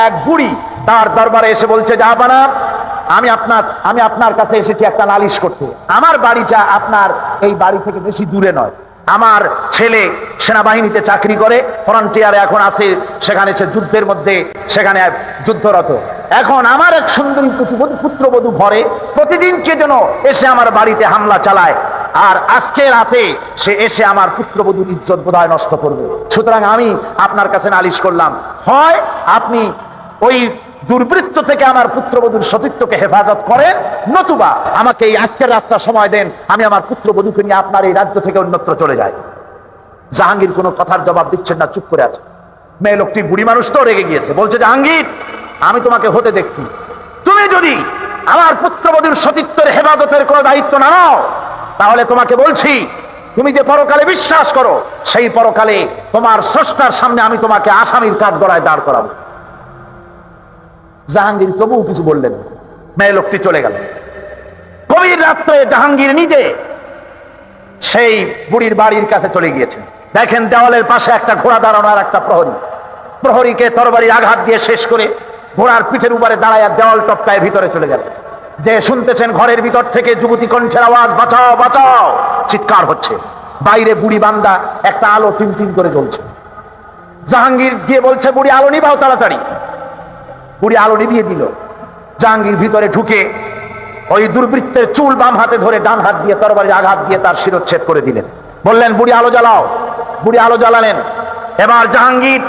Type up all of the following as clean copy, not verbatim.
এক বুড়ি তার দরবারে এসে বলছে, জাহাপানা, আমি আপনার কাছে এসেছি একটা নালিশ করতে। আমার বাড়িটা আপনার এই বাড়ি থেকে বেশি দূরে নয়। আমার ছেলে সেনাবাহিনীতে চাকরি করে, ফ্রন্টিয়ারে এখন আছে, সেখানে সে যুদ্ধের মধ্যে সেখানে যুদ্ধরত। এখন আমার এক সুন্দরী পুত্রবধূ ঘরে প্রতিদিন কে যেন এসে আমার বাড়িতে হামলা চালায়, আর আজকে রাতে সে এসে আমার পুত্রবধূর ইজ্জত বোধহয় নষ্ট করবে। সুতরাং আমি আপনার কাছে নালিশ করলাম, হয় আপনি ওই দুর্বৃত্ত থেকে আমার পুত্রবধূর সতীত্বকে হেফাজত করেন, নতুবা আমাকে এই আজকের রাতটা সময় দেন, আমি আমার পুত্রবধূকে নিয়ে আপনার এই রাজ্য থেকে অন্যত্র চলে যাই। জাহাঙ্গীর কোনো কথার জবাব দিচ্ছেন না, চুপ করে আছে। মেয়ে লোকটি বুড়ি মানুষ তো রেগে গিয়েছে, বলছে, জাহাঙ্গীর, আমি তোমাকে হতে দেখছি, তুমি যদি আমার পুত্রবধূর সতীত্বের হেফাজতের কোনো দায়িত্ব না নাও, তাহলে তোমাকে বলছি, তুমি যে পরকালে বিশ্বাস করো, সেই পরকালে তোমার স্রষ্টার সামনে আমি তোমাকে আসামির কাঠগড়ায় দাঁড় করাবো। জাহাঙ্গীর তবুও কিছু বললেন, মেয়ে লোকটি চলে গেল। গভীর রাত্রে জাহাঙ্গীর নিজে সেই বুড়ির বাড়ির কাছে চলে গিয়েছেন। দেখেন দেওয়ালের পাশে একটা ঘোড়া দাঁড়ানো আর একটা প্রহরী। প্রহরীকে তরবারির আঘাত দিয়ে শেষ করে ঘোড়ার পিঠের উপরে দাঁড়ায় দেওয়াল টপকায় ভিতরে চলে গেল। যে শুনতেছেন ঘরের ভিতর থেকে যুবতী কণ্ঠের আওয়াজ, বাঁচাও বাঁচাও, চিৎকার হচ্ছে। বাইরে বুড়ি বান্দা একটা আলো টিমটিম করে জ্বলছে। জাহাঙ্গীর গিয়ে বলছে, বুড়ি আলো নিবাও তাড়াতাড়ি। বুড়ি আলো নিভিয়ে দিল। জাহাঙ্গীর ভিতরে ঢুকে ওই দুর্বৃত্তের চুল বাম হাতে ধরে ডান হাত দিয়ে তরবারির আঘাত দিয়ে তার শিরচ্ছেদ করে দিলেন। বললেন, বুড়ি আলো জ্বালাও। বুড়ি আলো জ্বালালেন। এবার জাহাঙ্গীর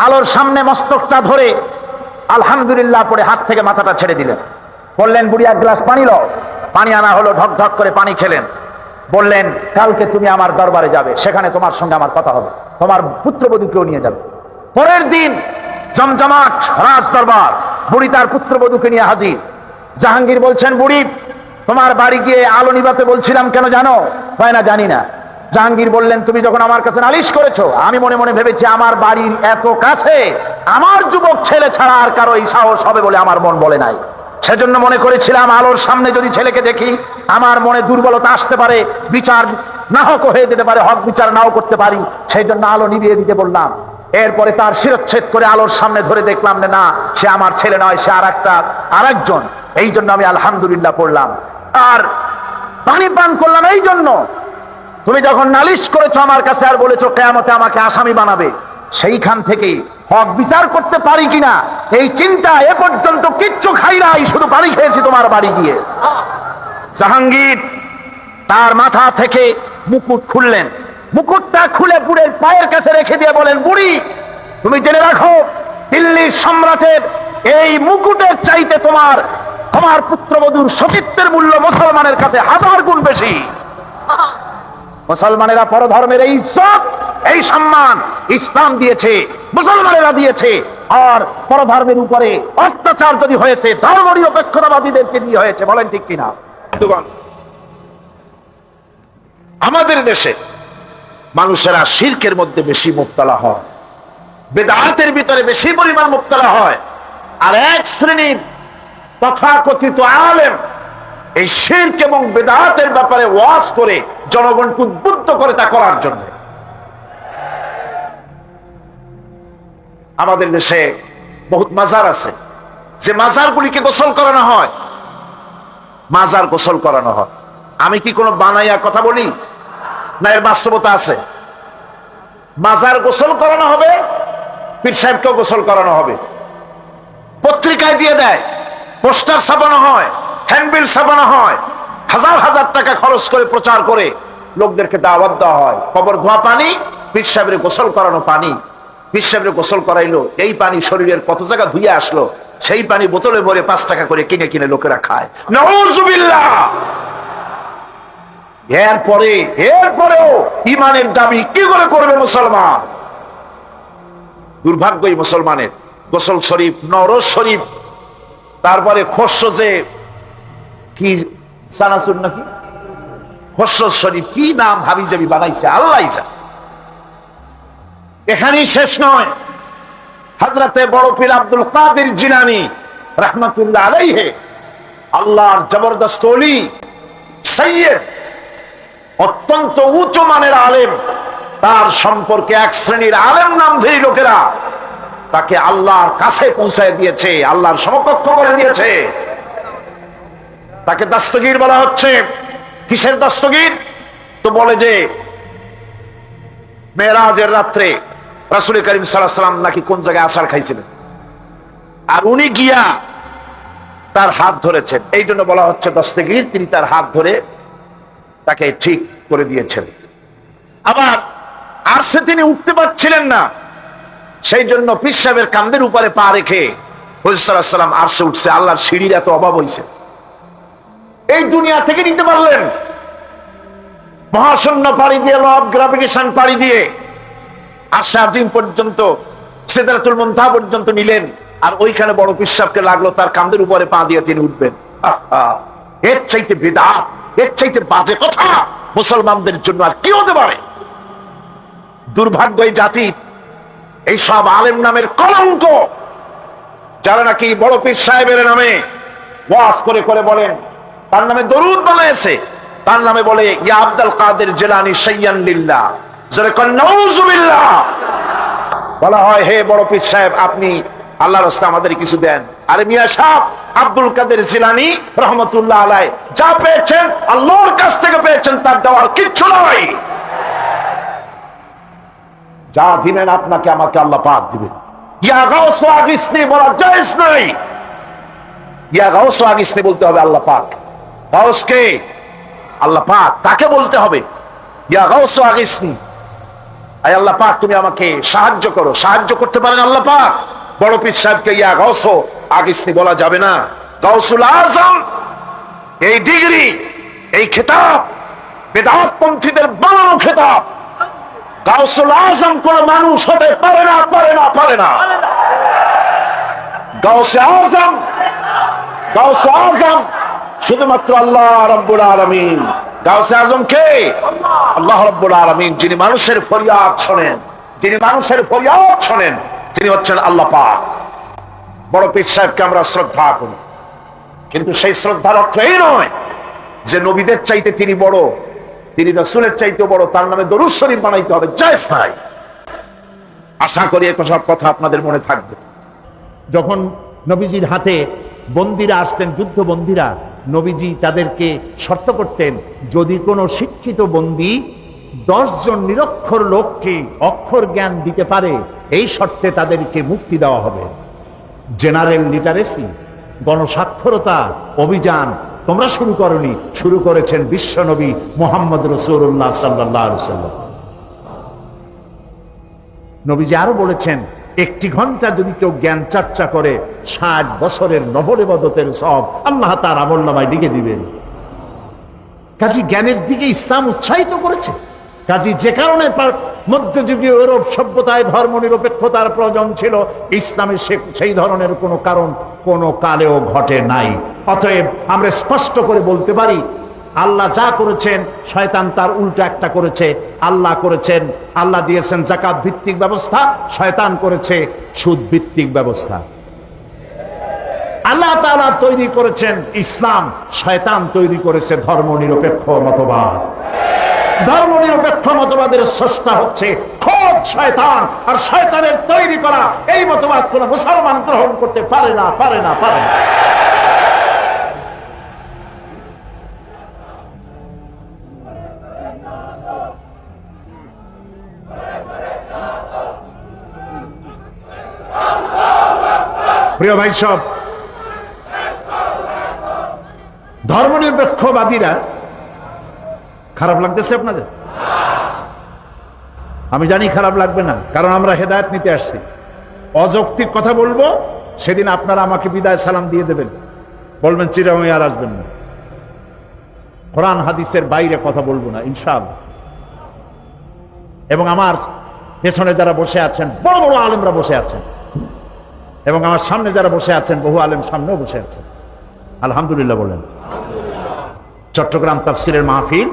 আলোর সামনে মস্তকটা ধরে আলহামদুলিল্লাহ পড়ে হাত থেকে মাথাটা ছেড়ে দিলেন। বললেন, বুড়ি এক গ্লাস পানি লও। পানি আনা হলো, ঢক ঢক করে পানি খেলেন। বললেন, কালকে তুমি আমার দরবারে যাবে, সেখানে তোমার সঙ্গে আমার কথা হবে, তোমার পুত্রবধূকেও নিয়ে যাবে। পরের দিন জমজমাট রাজ দরবার, বুড়ি তার পুত্রবধূকে নিয়ে হাজির। জাহাঙ্গীর বলছেন, বুড়ি, তোমার বাড়ি গিয়ে আলো নিভাতে বলছিলাম, কেন জানো? হয় না, জানি না। জাহাঙ্গীর বললেন, তুমি যখন আমার কাছে নালিশ করেছো, আমি মনে মনে ভেবেছি আমার বাড়ির এত কাছে আমার যুবক ছেলে ছাড়া আর কারো এই সাহস হবে বলে আমার মন বলে নাই। সেজন্য মনে করেছিলাম আলোর সামনে যদি ছেলেকে দেখি আমার মনে দুর্বলতা আসতে পারে, বিচার না হক হয়ে যেতে পারে, হক বিচার নাও করতে পারি, সেই জন্য আলো নিভিয়ে দিতে বললাম। এরপরে তার শিরচ্ছেদ করে আলোর সামনে ধরে দেখলাম না, সে আমার ছেলে নয়, সে আরেকজন। এই জন্য আমি আলহামদুলিল্লাহ পড়লাম আর পানি পান করলাম। এই জন্য তুমি যখন নালিশ করেছো আমার কাছে আর বলেছো কিয়ামতে আমাকে আসামি বানাবে, সেইখান থেকে হক বিচার করতে পারি কিনা এই চিন্তা এ পর্যন্ত কিচ্ছু খাই নাই, শুধু পানি খেয়েছি তোমার বাড়ি গিয়ে। জাহাঙ্গীর তার মাথা থেকে মুকুট খুললেন। মুকুটটা খুলে বুড়ের পায়ের কাছে রেখে দিয়ে বলেন, বুড়ি, তুমি জেনে রাখো, দিল্লির সম্রাটের এই মুকুটের চাইতে তোমার পুত্রবধূর সতীত্বের মূল্য মুসলমানের কাছে 1000 গুণ বেশি। মুসলমানেরা পরধর্মের এই ইজ্জত, এই সম্মান ইসলাম দিয়েছে, মুসলমানেরা দিয়েছে। আর পরধর্মের উপরে অত্যাচার যদি হয়েছে ধর্ম নিরপেক্ষতাবাদীদেরকে দিয়ে হয়েছে। বলেন ঠিক কিনা? আমাদের দেশে মানুষেরা শিরকের মধ্যে বেশি মুবতালা হয়, বেদাতের ভিতরে বেশি পরিমাণ মুবতালা হয়, আর এক শ্রেণীর তথাকথিত আলেম এই শিরক এবং বেদাতের ব্যাপারে ওয়াজ করে জনগণকে উদ্বুদ্ধ করে তা করার জন্য। আমাদের দেশে বহুত মাজার আছে, যে মাজারগুলিকে গোসল করানো হয়, মাজার গোসল করানো হয়। আমি কি কোনো বানাইয়া কথা বলি না? এর বাস্তবতা আছে। মাজার গোসল করানো হবে, পীর সাহেবকেও গোসল করানো হবে, পত্রিকায় দিয়ে দেয়, পোস্টার ছাপানো হয়, হ্যান্ডবিল ছাপানো হয়, 1000 টাকা খরচ করে প্রচার করে লোকদেরকে দাওয়াত দেওয়া হয়। কবর ধোয়া পানি, পীর সাহেবের গোসল করানো পানি। পীর সাহেবের গোসল করাইলো, এই পানি শরীরের কত জায়গা ধুয়ে আসলো, সেই পানি বোতলে ভরে 5 টাকা করে কিনে কিনে লোকেরা খায়। নাউযুবিল্লাহ। এরপরেও ইমানের দাবি কি করে করবে মুসলমান? দুর্ভাগ্য এই মুসলমানের। গোসল শরীফ, নওরোজ শরীফ, তারপরে খসরোজে কি সানাসুর নাকি খসরোজ শরীফ, কি নাম হাবিজাবি বানাইছে আল্লাহই জানে। এখানেই শেষ নয়। হযরতে বড় পীর আব্দুল কাদের জিলানী রাহমাতুল্লাহ আলাইহি, আল্লাহর জবরদস্ত ওলি, সাইয়্যিদ, অত্যন্ত উচ্চ মানের আলেম, তার সম্পর্কে এক শ্রেণীর আলেম নামধারী লোকেরা তাকে আল্লাহর কাছে পৌঁছায় দিয়েছে, আল্লাহর সমকক্ষ করে দিয়েছে। তাকে দস্তগীর বলা হচ্ছে। কিসের দস্তগীর? তো বলে যে মেরাজের রাত্রে রাসূল করিম সাল্লাল্লাহু আলাইহি ওয়াসাল্লাম নাকি কোন জায়গায় আছাড় খাইছিলেন, আর উনি গিয়া তার হাত ধরেছেন, এই জন্য বলা হচ্ছে দস্তগীর। তিনি তার হাত ধরে তাকে ঠিক করে দিয়েছেন। আবার আরশে তিনি উঠতে পারছিলেন না, সেই জন্য পীর সাহেবের কাঁধের উপরে পা রেখে হুজুর সাল্লাল্লাহু আলাইহি ওয়াসাল্লাম আরশে উঠছে। আল্লাহর সিঁড়ির এত অভাব হয়েছে, এই দুনিয়া থেকে নিতে পারলেন, মহাশূন্য পাড়ি দিয়ে, ল অফ গ্রাভিটেশন পাড়ি দিয়ে আরশে আজিম পর্যন্ত, সিদরাতুল মুনতাহা পর্যন্ত নিলেন। আর ওইখানে বড় পীর সাহেবকে লাগলো তার কাঁধের উপরে পা দিয়ে তিনি উঠবেন। এর চাইতে বিদআত, এর চাইতে বাজে কথা মুসলমানদের জন্য আর কি হতে পারে? দুর্ভাগ্য এই জাতি, এই সব আলেম নামের কলঙ্ক, যারা নাকি বড় পীর সাহেবের নামে ওয়াজ করে করে বলেন, তার নামে দরুদ বানাইছে, তার নামে বলে ইয়া আব্দুল কাদের জিলানী শাইয়ান লিল্লাহ, যারা কন নাউযুবিল্লাহ। বলা হয় হে বড় পীর সাহেব, আপনি আল্লাহর রাস্তায় আমাদের কিছু দেন। আরে মিয়া সাহেব, আব্দুল কাদের জিলানী রহমাতুল্লাহ আলাইহি যা পেয়েছেন আল্লাহর কাছ থেকে পেয়েছেন, তার দেওয়ার কিচ্ছু নাই। যা দিবেন আপনাকে আমাকে আল্লাহ পাক দিবেন। ইয়া গাউস আগিসনি বলা জায়েজ নাই, ইয়া গাউস আগিসনি বলতে হবে আল্লাহ পাক। গাউস কে? আল্লাহ পাক, তাকে বলতে হবে ইয়া গাউস আগিসনি, আয় আল্লাহ পাক তুমি আমাকে সাহায্য করো। সাহায্য করতে পারেন আল্লাহ পাক। বড় পীর সাহেবকে ইয়া গাউস আগিসনি বলা যাবে না। গাউসুল আজম, এই ডিগ্রি, এই খেতাব বেদাত পন্থীদের বানানো খেতাব। গাউসুল আজম কোন মানুষ হতে পারে না, পারে না, পারে না। গাউসে আজম, গাউসে আজম শুধুমাত্র আল্লাহ রাব্বুল আলামিন। গাউসে আজম কে? আল্লাহ রাব্বুল আলামিন, যিনি মানুষের ফরিয়াদ শোনেন, যিনি মানুষের ফরিয়াদ শোনেন, তিনি হচ্ছেন আল্লাহ পাক। বড় পীর সাহেবকে আমরা শ্রদ্ধা করি, কিন্তু সেই শ্রদ্ধার অর্থ এই নয় যে নবীদের চাইতে তিনি বড়, তিনি রাসূলের চাইতেও বড়, তার নামে দরুদ শরীফ বানাইতে হবে, জায়েজ নাই। আশা করি এসব কথা আপনাদের মনে থাকবে। যখন নবীজির হাতে বন্দীরা আসতেন, যুদ্ধ বন্দীরা, নবীজি তাদেরকে শর্ত করতেন, যদি কোনো শিক্ষিত বন্দী 10 জন নিরক্ষর লোককে অক্ষর জ্ঞান দিতে পারে, এই শর্তে তাদেরকে মুক্তি দেওয়া হবে। জেনারেল লিটারেসি, গণসাক্ষরতা অভিযান তোমরা শুরু করনি, শুরু করেছেন বিশ্বনবী মুহাম্মদ রাসূলুল্লাহ সাল্লাল্লাহু আলাইহি ওয়াসাল্লাম। নবীজি আরো বলেছেন, 1 ঘন্টা যদি কেউ জ্ঞান চর্চা করে 60 বছরের নফল ইবাদতের সওয়াব আল্লাহ তার আমলনামায় লিখে দিবেন। কাজী জ্ঞানের দিকে ইসলাম উৎসাহিত করেছে। কাজী যে কারণে মধ্যযুগীয় ইউরোপ সভ্যতায় ধর্ম নিরপেক্ষতার প্রয়োজন ছিল, ইসলামে সেই ধরনের কোনো কারণ কোনো কালেও ঘটে নাই। অতএব আমরা স্পষ্ট করে বলতে পারি, আল্লাহ যা করেছেন শয়তান তার উল্টা একটা করেছে। আল্লাহ করেছেন, আল্লাহ দিয়েছেন যাকাত ভিত্তিক ব্যবস্থা, শয়তান করেছে সুদ ভিত্তিক ব্যবস্থা। আল্লাহ তাআলা তৈরি করেছেন ইসলাম, শয়তান তৈরি করেছে ধর্ম নিরপেক্ষ মতবাদ। ধর্ম নিরপেক্ষ মতবাদের স্রষ্টা হচ্ছে খোদ শয়তান, আর শয়তানের তৈরি করা এই মতবাদ কোন মুসলমান গ্রহণ করতে পারে না, পারে না, পারে না। প্রিয় ভাই সব, ধর্মনিরপেক্ষবাদীরা, খারাপ লাগতেছে আপনাদের? আমি জানি খারাপ লাগবে না, কারণ আমরা হেদায়েত নিতে আসছি। অযৌক্তিক কথা বলবো, সেদিন আপনারা আমাকে বিদায় সালাম দিয়ে দেবেন, বলবেন চিরাময় আর আসবেন না। কোরআন হাদিসের বাইরে কথা বলবো না ইনশাআল্লাহ। এবং আমার পেছনে যারা বসে আছেন, বড় বড় আলেমরা বসে আছেন, এবং আমার সামনে যারা বসে আছেন, বহু আলেম সামনেও বসে আছেন, আলহামদুলিল্লাহ বলেন। চট্টগ্রাম তাফসিরের মাহফিল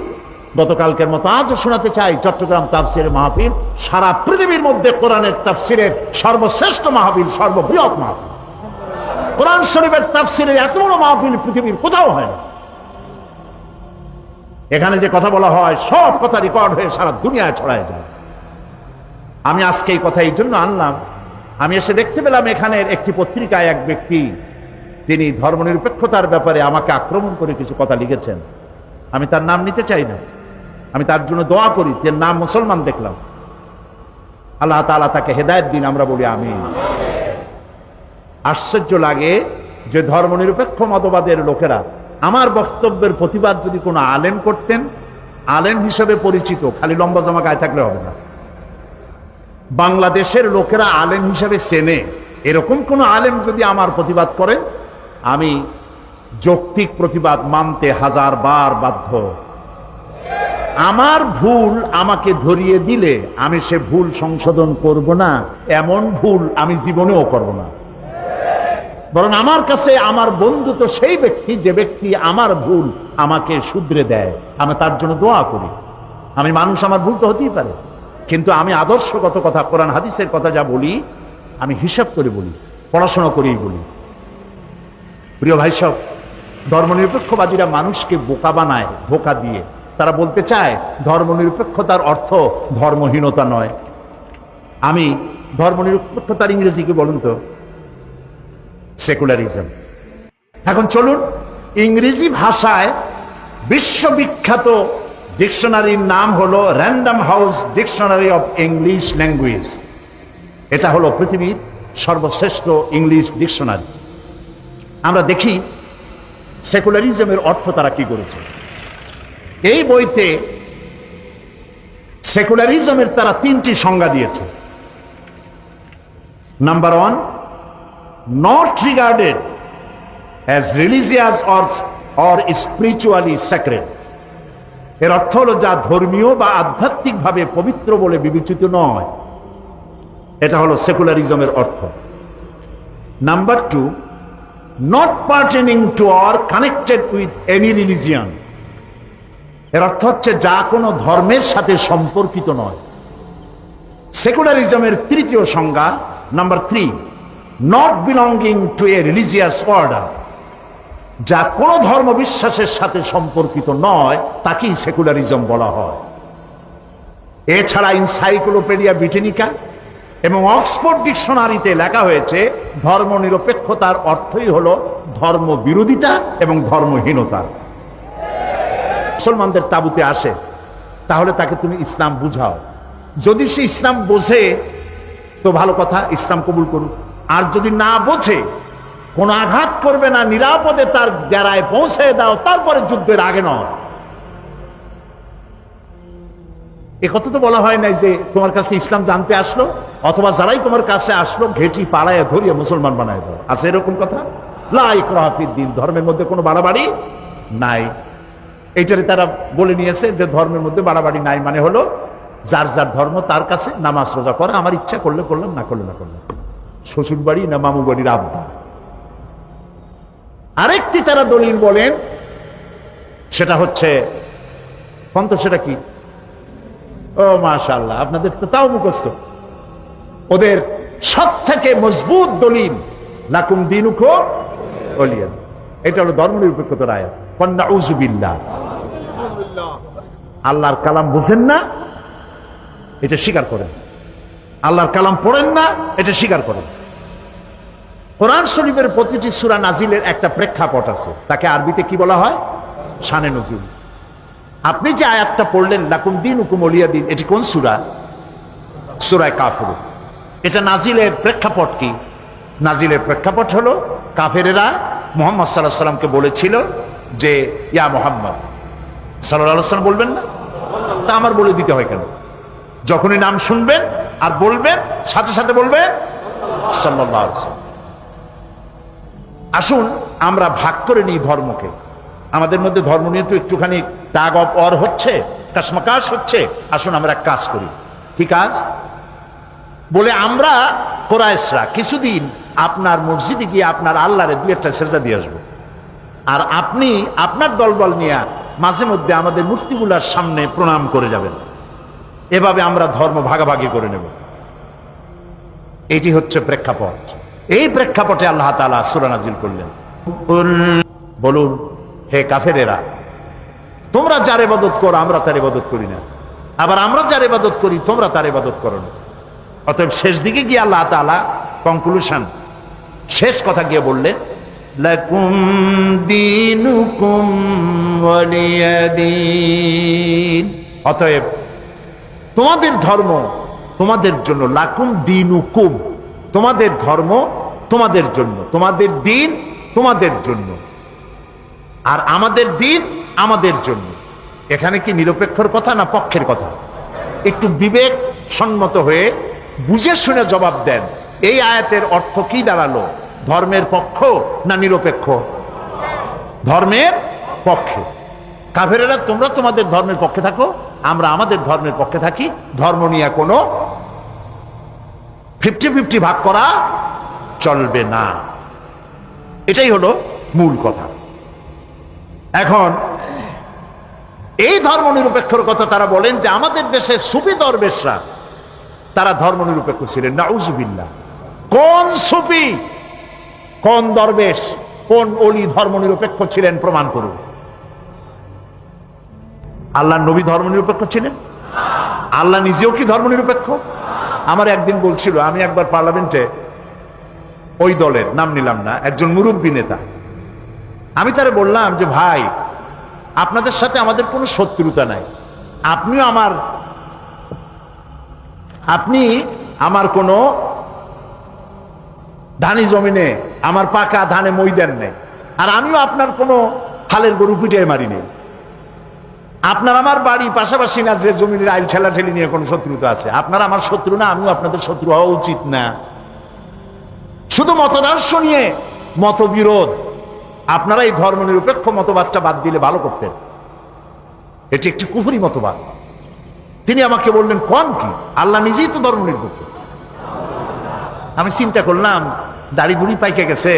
গতকালকের মতো আজও শোনাতে চাই। চট্টগ্রাম তাফসিরের মাহফিল সারা পৃথিবীর মধ্যে কোরআনের তাফসিরের সর্বশ্রেষ্ঠ মাহফিল, সর্ববৃহৎ মাহফিল। কোরআন শরীফের তাফসিরের এত বড় মাহফিল পৃথিবীর কোথাও হয় না। এখানে যে কথা বলা হয় সব কথা রেকর্ড হয়ে সারা দুনিয়ায় ছড়ায় যায়। আমি আজকে এই কথা এই জন্য আনলাম, আমি এসে দেখতে পেলাম এখানের একটি পত্রিকায় এক ব্যক্তি তিনি ধর্মনিরপেক্ষতার ব্যাপারে আমাকে আক্রমণ করে কিছু কথা লিখেছেন। আমি তার নাম নিতে চাই না, আমি তার জন্য দোয়া করি। যে নাম মুসলমান দেখলাম, আল্লাহ তাআলা তাকে হেদায়েত দিন, আমরা বলি আমিন। আশ্চর্য লাগে যে ধর্মনিরপেক্ষ মতবাদের লোকেরা আমার বক্তব্যের প্রতিবাদ যদি কোনো আলেম করতেন, আলেম হিসেবে পরিচিত, খালি লম্বা জামা গায়ে থাকলে হবে না, বাংলাদেশের লোকেরা আলেম হিসেবে চেনে, এরকম কোন আলেম যদি আমার প্রতিবাদ করেন, আমি যৌক্তিক প্রতিবাদ মানতে হাজার বার বাধ্য। আমার ভুল আমাকে ধরিয়ে দিলে আমি সে ভুল সংশোধন করব না, এমন ভুল আমি জীবনেও করব না। বরং আমার কাছে আমার বন্ধু তো সেই ব্যক্তি যে ব্যক্তি আমার ভুল আমাকে শুধরে দেয়, আমি তার জন্য দোয়া করি। আমি মানুষ, আমার ভুল তো হতেই পারে, কিন্তু আমি আদর্শগত কথা, কোরআন হাদিসের কথা যা বলি আমি হিসাব করে বলি, পড়াশোনা করেই বলি। প্রিয় ভাই সব, ধর্মনিরপেক্ষবাদীরা মানুষকে বোকা বানায় ধোঁকা দিয়ে। তারা বলতে চায় ধর্মনিরপেক্ষতার অর্থ ধর্মহীনতা নয়। আমি ধর্মনিরপেক্ষতার ইংরেজি কি বলুন তো? সেকুলারিজম। এখন চলুন, ইংরেজি ভাষায় বিশ্ববিখ্যাত ডিকশনারির নাম হলো random house dictionary of English language. এটা হলো পৃথিবীর সর্বশ্রেষ্ঠ ইংলিশ ডিকশনারি। আমরা দেখি সেকুলারিজমের অর্থ তারা কি করেছে। এই বইতে সেকুলারিজমের তারা তিনটি সংজ্ঞা দিয়েছে। Number 1, not regarded as religious or spiritually sacred। এর অর্থ হলো যা ধর্মীয় বা আধ্যাত্মিক ভাবে পবিত্র বলে বিবেচিত নয়, এটা হলো সেকুলারিজমের অর্থ। Number 2, not pertaining to or connected with any religion। এর অর্থ হচ্ছে যা কোনো ধর্মের সাথে সম্পর্কিত নয়। সেকুলারিজমের তৃতীয় সংজ্ঞা number 3, not belonging to a religious order। যা কোনো ধর্ম বিশ্বাসের সাথে সম্পর্কিত নয় তাকেই সেকুলারিজম বলা হয়। এছাড়া এনসাইক্লোপিডিয়া ব্রিটানিকা এবং অক্সফোর্ড ডিকশনারিতে লেখা হয়েছে ধর্মনিরপেক্ষতার অর্থই হলো ধর্ম বিরোধিতা এবং ধর্মহীনতা। মুসলমানদের তাবুতে আসে, তাহলে তাকে তুমি ইসলাম বুঝাও। যদি সে ইসলাম বোঝে তো ভালো কথা, ইসলাম কবুল করুক। আর যদি না বোঝে, কোনো আঘাত করবে না, নিরাপদে তার ডেরায় পৌঁছে দাও, তারপরে যুদ্ধের আগে নয়। এ কথা তো বলা হয় নাই যে তোমার কাছে ইসলাম জানতে আসলো, অথবা যারাই তোমার কাছে আসলো ঘেটি পালায় ধরিয়ে মুসলমান বানায় দাও। আছে এরকম কথা? লা ইকরাহা ফিদ্দীন, ধর্মের মধ্যে কোনো বাড়াবাড়ি নাই। এইটারে তারা বলে নিয়েছে যে ধর্মের মধ্যে বাড়াবাড়ি নাই মানে হলো যার যার ধর্ম তার কাছে নামাজ রোজা করা, আমার ইচ্ছা করলে করলাম, না করলে না করলাম, শ্বশুর বাড়ি না মামু বাড়ির আবদা। আরেকটি তারা দলিল বলেন, সেটা হচ্ছে সেটা কি? ও মাশাআল্লাহ, আপনাদের তো তাও মুখস্থ। ওদের সব থেকে মজবুত দলিল লাকুম দীনুকুম ওয়ালিয়া দিন। এটা হলো ধর্মনিরপেক্ষতার আয়াত। নাউযু বিল্লাহ। আল্লাহর কালাম বুঝেন না, এটা স্বীকার করেন। আল্লাহর কালাম পড়েন না, এটা স্বীকার করেন। কোরআন শরীফের প্রতিটি সূরা নাজিলের একটা প্রেক্ষাপট আছে, তাকে আরবিতে কি বলা হয়? শানে নুজুল। আপনি যে আয়াতটা পড়লেন লাকুম দীনুকুম ওয়ালিয়া দিন, এটি কোন সূরা? সূরা কাফির। এটা নাজিলের প্রেক্ষাপট কি? নাজিলের প্রেক্ষাপট হলো কাফেরেরা মুহাম্মদ সাল্লাল্লাহু আলাইহি ওয়াসাল্লামকে বলেছিল যে ইয়া মুহাম্মদ সাল্লাল্লাহু আলাইহি ওয়াসাল্লাম বলবেন না, তা আমার বলে দিতে হয় কেন? যখনই নাম শুনবেন আর বলবেন, সাথে সাথে বলবেন সাল্লাল্লাহু আলাইহি ওয়াসাল্লাম। আসুন আমরা ভাগ করে নিই ধর্মকে। আমাদের মধ্যে ধর্ম নিয়ে তো একটুখানি টাগ অফ ওয়ার হচ্ছে, কাশমাকাশ হচ্ছে। আসুন আমরা এক কাজ করি। কি কাজ? বলে আমরা কোরাইশরা কিছুদিন আপনার মসজিদে গিয়ে আপনার আল্লাহরে দুই একটা সেজদা দিয়ে আসবো, আর আপনি আপনার দলবল নিয়ে মাঝে মধ্যে আমাদের মূর্তিগুলার সামনে প্রণাম করে যাবেন। এভাবে আমরা ধর্ম ভাগাভাগি করে নেব। এটি হচ্ছে প্রেক্ষাপট। এই প্রেক্ষাপটে আল্লাহ তাআলা সূরা নাজিল করলেন। বলুন হে কাফেরেরা, তোমরা যার ইবাদত করো আমরা তার ইবাদত করি না, আবার আমরা যার ইবাদত করি তোমরা তার ইবাদত করো না। অতএব শেষ দিকে গিয়ে আল্লাহ তাআলা কনক্লুশন, শেষ কথা গিয়ে বললেন, লাকুম দীনুকুম ওয়ালিয়া দীন। অতএব তোমাদের ধর্ম তোমাদের জন্য, লাকুম দীনুকুম, তোমাদের ধর্ম তোমাদের জন্য, তোমাদের দিন তোমাদের জন্য, আর আমাদের দিন আমাদের জন্য। এখানে কি নিরপেক্ষর কথা না পক্ষের কথা? একটু বিবেক সম্মত হয়ে বুঝে শুনে জবাব দেন। এই আয়াতের অর্থ কি দাঁড়ালো? ধর্মের পক্ষ না নিরপেক্ষ? ধর্মের পক্ষে। কাফেরেরা তোমরা তোমাদের ধর্মের পক্ষে থাকো, আমরা আমাদের ধর্মের পক্ষে থাকি। ধর্ম নিয়ে কোনো 50-50 ভাগ করা চলবে না। এটাই হলো মূল কথা। এখন এই ধর্ম নিরপেক্ষর কথা তারা বলেন যে আমাদের দেশে সুফি দরবেশরা তারা ধর্ম নিরপেক্ষ ছিলেন। নাউজুবিল্লাহ। কোন সুফি, কোন দরবেশ, কোন ওলি ধর্ম নিরপেক্ষ ছিলেন? প্রমাণ করুন। আল্লাহ নবী ধর্ম নিরপেক্ষ ছিলেন? আল্লাহ নিজেও কি ধর্ম নিরপেক্ষ? আমার একদিন বলছিল, আমি একবার পার্লামেন্টে, ওই দলের নাম নিলাম না, একজন মুরব্বী নেতা, আমি তারে বললাম যে ভাই, আপনাদের সাথে আমাদের কোনো শত্রুতা নাই, আপনি আমার কোনো ধানি জমিনে আমার পাকা ধানে মই দেন নাই, আর আমিও আপনার কোনো হালের গরু পিটিয়ে মারি নেই। আপনার আমার বাড়ি পাশাপাশি না, যে জমিনের আইল ঠেলা ঠেলি নিয়ে কোনো শত্রুতা আছে। আপনারা আমার শত্রু না, আমিও আপনাদের শত্রু হওয়া উচিত না। শুধু মতদার্শ নিয়ে মতবিরোধ, আপনারা এই ধর্ম নিরপেক্ষ মতবাদটা বাদ দিলে ভালো করতেন। এটি একটি কুফরি মতবাদ। তিনি আমাকে বললেন, কোন কি? আল্লাহ নিজেই তো ধর্ম নিরপেক্ষ। আমি চিন্তা করলাম, দাড়ি বুড়ি পাইকে গেছে,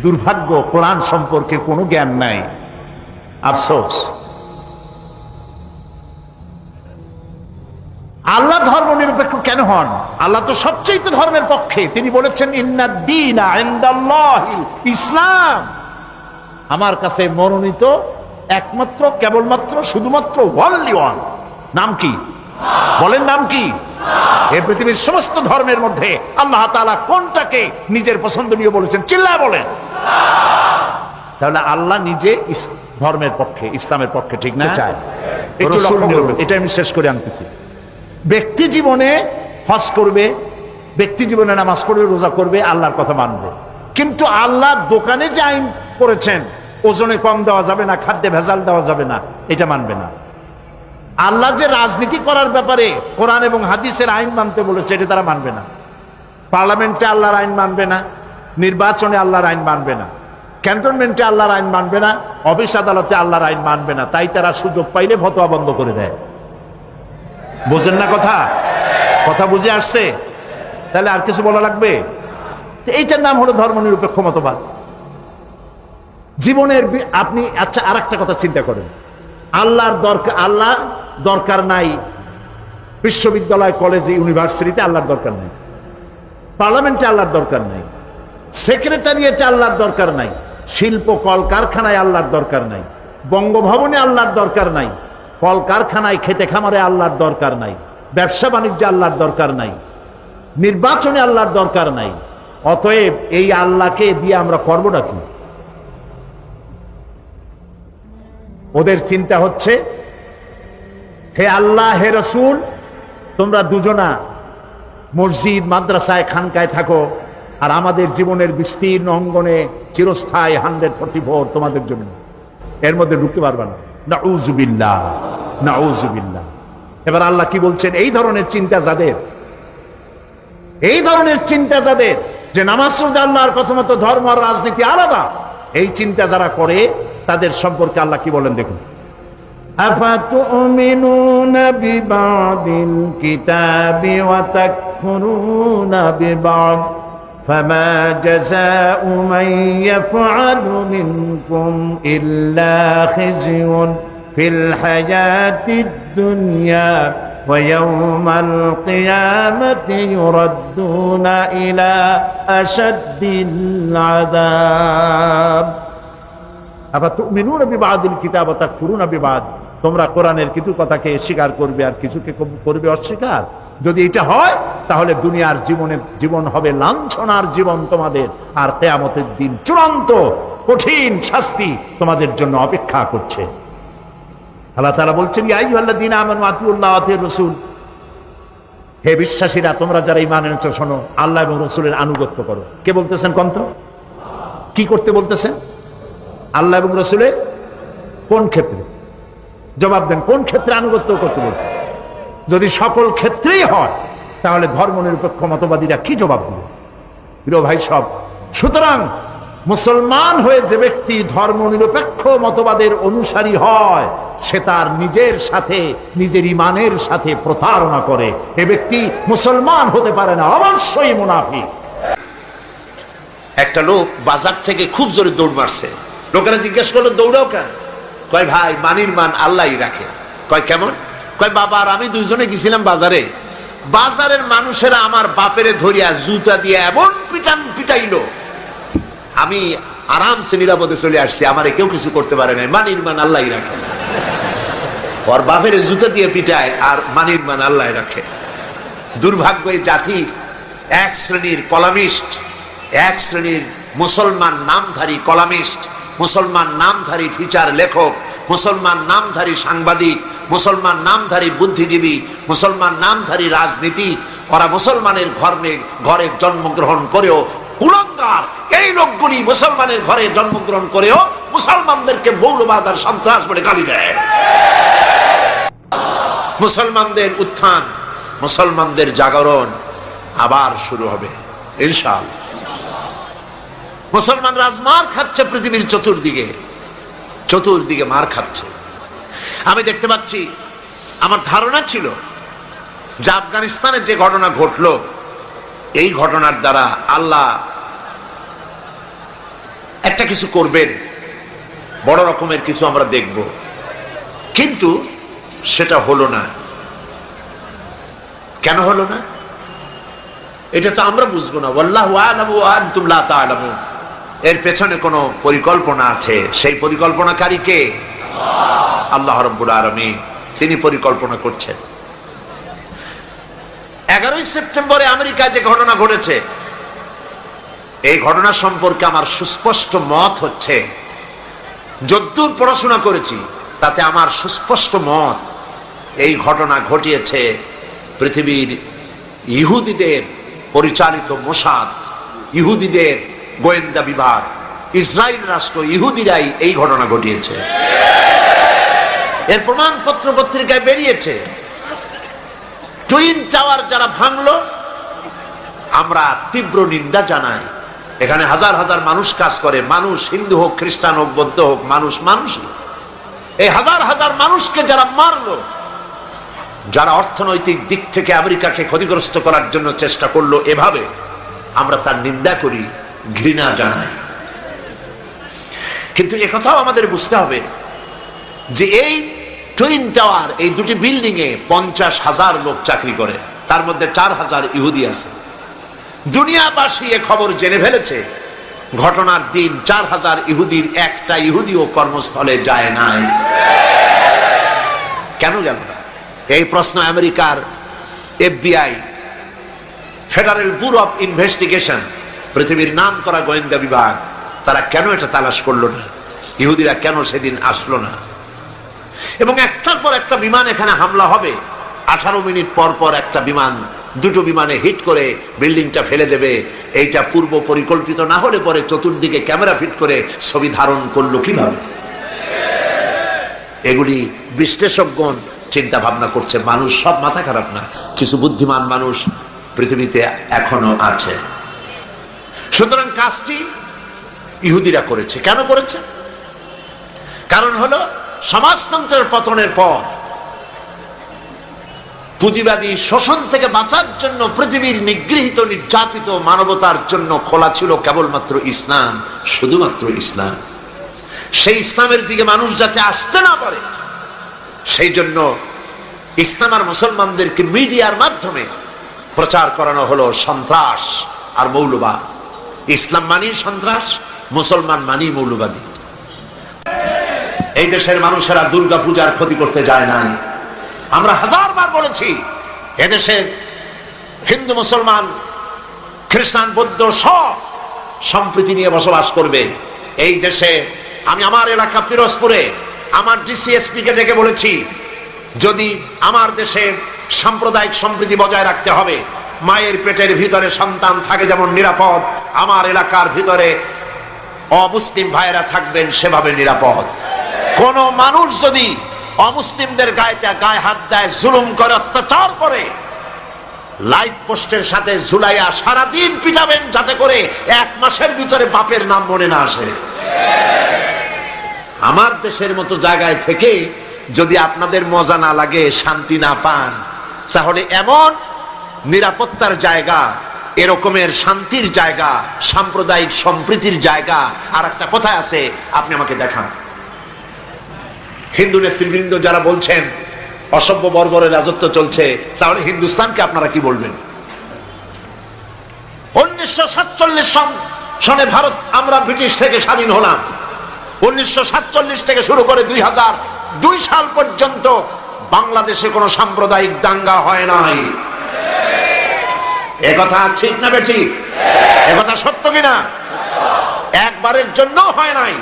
দুর্ভাগ্য, কোরআন সম্পর্কে কোনো জ্ঞান নাই, আফসোস। আল্লাহ ধর্ম নিরপেক্ষ কেন হন? আল্লাহ তো সবচেয়ে ধর্মের পক্ষে। তিনি বলেছেন, ইন্নাদ দীনা ইনদাল্লাহিল ইসলাম, আমার কাছে মনোনীত একমাত্র, কেবলমাত্র, শুধুমাত্র ওয়ানলি ওয়ান। নাম কি? বলেন, নাম কি? এই পৃথিবীর সমস্ত ধর্মের মধ্যে আল্লাহ তাআলা কোনটাকে নিজের পছন্দনীয় বলেছেন? চিল্লায় বলেন। তাহলে আল্লাহ নিজে ধর্মের পক্ষে, ইসলামের পক্ষে, ঠিক না? এটা আমি শেষ করে আনতেছি। ব্যক্তি জীবনে হজ করবে, ব্যক্তি জীবনে নামাজ পড়বে, রোজা করবে, আল্লাহর কথা মানবে। কিন্তু আল্লাহ দোকানে যে আইন করেছেন, ওজনে কম দেওয়া যাবে না, খাদ্যে ভেজাল দেওয়া যাবে না, এটা মানবে না। আল্লাহ যে রাজনীতি করার ব্যাপারে কোরআন এবং হাদিসের আইন মানতে বলেছে, এটা তারা মানবে না। পার্লামেন্টে আল্লাহর আইন মানবে না, নির্বাচনে আল্লাহর আইন মানবে না, ক্যান্টনমেন্টে আল্লাহর আইন মানবে না, অফিস আদালতে আল্লাহর আইন মানবে না। তাই তারা সুযোগ পাইলে ফতোয়া বন্ধ করে দেয়। বোঝেন না কথা? কথা বুঝে আসছে? তাহলে আর কিছু বলা লাগবে? এইটার নাম হলো ধর্ম নিরপেক্ষ মতবাদ। জীবনের আপনি, আচ্ছা, আর একটা কথা চিন্তা করেন, আল্লাহ দরকার নাই বিশ্ববিদ্যালয়, কলেজে, ইউনিভার্সিটিতে আল্লাহর দরকার নাই, পার্লামেন্টে আল্লাহর দরকার নাই, সেক্রেটারিয়েটে আল্লাহর দরকার নাই, শিল্প কলকারখানায় আল্লাহর দরকার নাই, বঙ্গভবনে আল্লাহর দরকার নাই, কলকারখানায়, খেতে খামারে আল্লাহর দরকার নাই, ব্যবসা বাণিজ্যে আল্লাহর দরকার নাই, নির্বাচনে আল্লাহর দরকার নাই। অতএব এই আল্লাহকে দিয়ে আমরা করবোটা কি? ওদের চিন্তা হচ্ছে, হে আল্লাহ, হে রসুল, তোমরা দুজনা মসজিদ, মাদ্রাসায়, খানকায় থাকো, আর আমাদের জীবনের বিস্তীর্ণ অঙ্গনে চিরস্থায়ী 144 তোমাদের জন্য, এর মধ্যে ঢুকতে পারবে না। নাউজুবিল্লাহ, নাউজুবিল্লাহ। এবার আল্লাহ কি বলছেন? এই ধরনের চিন্তা যাদের, যে নামাজ রোজা আল্লাহর কথা মতো, ধর্ম আর রাজনীতি আলাদা, এই চিন্তা যারা করে, তাদের সম্পর্কে আল্লাহ কি বলেন দেখুন। আফাতুমিনুনা বিবাদিল কিতাবি ওয়া তাকফুরুনা বিবাদ ফামা জাযাউ মান ইয়াফআলু মিনকুম ইল্লা খিজয়ুন ফিল হায়াতিদ দুনিয়া ওয়া ইয়াওমাল কিয়ামাতি ইউরাদ্দুনা ইলা আশাদ্দিল আযাব। আফাতুমিনুনা বিবাদিল কিতাব ওয়া তাকফুরুনা বিবাদ। তোমরা কোরআনের কিছু কথাকে স্বীকার করবে আর কিছুকে করবে অস্বীকার। যদি এটা হয় তাহলে দুনিয়ার জীবন হবে লাঞ্ছনার জীবন তোমাদের, আর কিয়ামতের দিন চূড়ান্ত কঠিন শাস্তি তোমাদের জন্য অপেক্ষা করছে। আল্লাহ তাআলা বলছেন, ইয়া আইয়ুহাল্লাযীনা আমানু আতিউল্লাহ ওয়া আতিউর রাসূল, হে বিশ্বাসীরা তোমরা যারা ঈমান এনেছো শোনো, আল্লাহ এবং রাসূলের আনুগত্য করো। কে বলতেছেন কোন তো? কি করতে বলতেছেন? আল্লাহ এবং রাসূলের কোন ক্ষেত্রে? জবাব দেন, কোন ক্ষেত্রে আনুগত্য করতে বলছে? যদি সকল ক্ষেত্রেই হয় তাহলে ধর্মনিরপেক্ষ মতবাদীরা কি জবাব দিবে? প্রিয় ভাই সব, সুতরাং মুসলমান হয়ে যে ব্যক্তি ধর্মনিরপেক্ষ মতবাদের অনুসারী হয় সে তার নিজের সাথে, নিজের ঈমানের সাথে প্রতারণা করে। এ ব্যক্তি মুসলমান হতে পারে না, অবশ্যই মুনাফিক। একটা লোক বাজার থেকে খুব জোরে দৌড় মারছে। লোকেরা জিজ্ঞেস করলো, দৌড়াও কেন? কয়, ভাই মানির মান আল্লাহই রাখে। কয়, কেমন? কয়, বাবা আর আমি দুইজনে গেছিলাম বাজারে, বাজারের মানুষেরা আমার বাপেরে ধরিয়া জুতা দিয়ে এমন পিটাইলো, আমি আরামসে নিরাপদে চলে আসছি, আমারে কেউ কিছু করতে পারে না, মানির মান আল্লাহই রাখে। ওর বাপের জুতা দিয়ে পিটায় আর মানির মান আল্লাহ রাখে। দুর্ভাগ্য এই জাতি, এক শ্রেণীর কলামিস্ট, এক শ্রেণীর মুসলমান নামধারী কলামিস্ট, মুসলমান নামধারী ফিচার লেখক, মুসলমান নামধারী সাংবাদিক, মুসলমান নামধারী বুদ্ধিজীবী, মুসলমান নামধারী রাজনীতি, ওরা মুসলমানের ঘরে জন্মগ্রহণ করেও কুলাঙ্গার। এই লোকগুলি মুসলমানের ঘরে জন্মগ্রহণ করেও মুসলমানদেরকে মৌলবাদ আর সন্ত্রাস বলে গালি দেয়। মুসলমানদের উত্থান, মুসলমানদের জাগরণ আবার শুরু হবে ইনশাআল্লাহ। মুসলমানরা আজ মার খাচ্ছে পৃথিবীর চতুর্দিকে মার খাচ্ছে। আমি দেখতে পাচ্ছি, আমার ধারণা ছিল যে আফগানিস্তানের যে ঘটনা ঘটলো, এই ঘটনার দ্বারা আল্লাহ একটা কিছু করবেন, বড় রকমের কিছু আমরা দেখব, কিন্তু সেটা হলো না। কেন হলো না এটা তো আমরা বুঝবো না। ওয়াল্লাহু আ'লামু ওয়া আনতুম লা তা'লামুন। এর পেছনে কোনো পরিকল্পনা আছে, সেই পরিকল্পনাকারী কে? আল্লাহ রাব্বুল আলামিন, তিনি পরিকল্পনা করছেন। 11ই সেপ্টেম্বরে আমেরিকায় যে ঘটনা ঘটেছে, এই ঘটনা সম্পর্কে আমার সুস্পষ্ট মত হচ্ছে, যদ্দূর পড়াশোনা করেছি তাতে আমার সুস্পষ্ট মত, এই ঘটনা ঘটিয়েছে পৃথিবীর ইহুদিদের পরিচালিত মোসাদ, ইহুদিদের গোয়েন্দা বিভাগ, ইসরায়েল রাষ্ট্র, ইহুদিরাই এই ঘটনা ঘটিয়েছে। এর প্রমাণ পত্র পত্রিকায় বেরিয়েছে। টুইন টাওয়ার যারা ভাঙলো, আমরা তীব্র নিন্দা জানাই। এখানে হাজার হাজার মানুষ কাজ করে, মানুষ হিন্দু হোক, খ্রিস্টান হোক, বৌদ্ধ হোক, মানুষই। এই হাজার হাজার মানুষকে যারা মারলো, যারা অর্থনৈতিক দিক থেকে আমেরিকাকে ক্ষতিগ্রস্ত করার জন্য চেষ্টা করলো, এভাবে আমরা তার নিন্দা করি, ঘৃণা জানাই। কিন্তু একথাও আমাদের বুঝতে হবে যে এই টুইন টাওয়ার, এই দুটি বিল্ডিং এ 50,000 লোক চাকরি করে, তার মধ্যে 4,000 ইহুদি আছে। দুনিয়াবাসী এ খবর জেনে ফেলেছে। ঘটনার দিন 4,000 ইহুদির একটা ইহুদিও কর্মস্থলে যায় নাই। কেন গেল না? এই প্রশ্ন আমেরিকার FBI, federal bureau of investigation, পৃথিবীর নাম করা গোয়েন্দা বিভাগ, তারা কেন এটা তালাশ করলো না? ইহুদিরা কেন সেদিন আসলো না? এবং একটার পর একটা বিমান এখানে হামলা হবে, 18 মিনিট পর পর একটা বিমান, দুটো বিমানে হিট করে বিল্ডিংটা ফেলে দেবে। এইটা পূর্ব পরিকল্পিত না হলে পরে চতুর্দিকে ক্যামেরা ফিট করে ছবি ধারণ করলো কিভাবে? এগুলি বিশ্লেষকগণ চিন্তা ভাবনা করছে। মানুষ সব মাথা খারাপ না, কিছু বুদ্ধিমান মানুষ পৃথিবীতে এখনো আছে। সুতরাং কাজটি ইহুদিরা করেছে। কেন করেছে? কারণ হলো সমাজতন্ত্রের পতনের পর পুঁজিবাদী শোষণ থেকে বাঁচার জন্য পৃথিবীর নিগৃহীত, নির্যাতিত মানবতার জন্য খোলা ছিল কেবলমাত্র ইসলাম, শুধুমাত্র ইসলাম। সেই ইসলামের দিকে মানুষ যাতে আসতে না পারে, সেই জন্য ইসলাম আর মুসলমানদেরকে মিডিয়ার মাধ্যমে প্রচার করানো হলো সন্ত্রাস আর মৌলবাদ। ইসলাম মানি সন্ত্রাস, মুসলমান মানি মৌলবাদী। এই দেশের মানুষেরা দুর্গা পূজার ক্ষতি করতে যায় নাই। আমরা হাজারবার বলেছি এদেশের হিন্দু মুসলমান খ্রিস্টান বৌদ্ধ সব সম্প্রীতি নিয়ে বসবাস করবে। এই দেশে আমি আমার এলাকা পিরোজপুরে আমার ডিসিএসপি কে ডেকে বলেছি, যদি আমার দেশে সাম্প্রদায়িক সম্প্রীতি বজায় রাখতে হবে, মায়ের পেটের ভিতরে সন্তান থাকে যেমন নিরাপদ, আমার এলাকার ভিতরে অমুসলিম ভাইয়েরা থাকবেন সেভাবে নিরাপদ। কোন মানুষ যদি অমুসলিমদের গায়ে হাত দেয়, জুলুম করে, অত্যাচার করে, লাইট পোস্টের সাথে ঝুলাইয়া সারাদিন পিটাবেন, যাতে করে 1 মাসের ভিতরে বাপের নাম মনে না আসে। আমার দেশের মতো জায়গায় থেকে যদি আপনাদের মজা না লাগে, শান্তি না পান, তাহলে এমন নিরাপত্তার জায়গা, এরকমের শান্তির জায়গা, সাম্প্রদায়িক সম্প্রীতির জায়গা আর একটা কোথায় আছে আপনি আমাকে দেখান। হিন্দু নেতৃবৃন্দ যারা বলছেন অসভ্য বর্বরের রাজত্ব চলছে, তাহলে হিন্দুস্তানকে আপনারা কি বলবেন? 1947 সনে ভারত আমরা ব্রিটিশ থেকে স্বাধীন হলাম। 1947 থেকে শুরু করে 2002 সাল পর্যন্ত বাংলাদেশে কোনো সাম্প্রদায়িক দাঙ্গা হয় নাই। একথা ঠিক না বেঠিক? একথা সত্য কিনা? একবারের জন্য হয় নাই।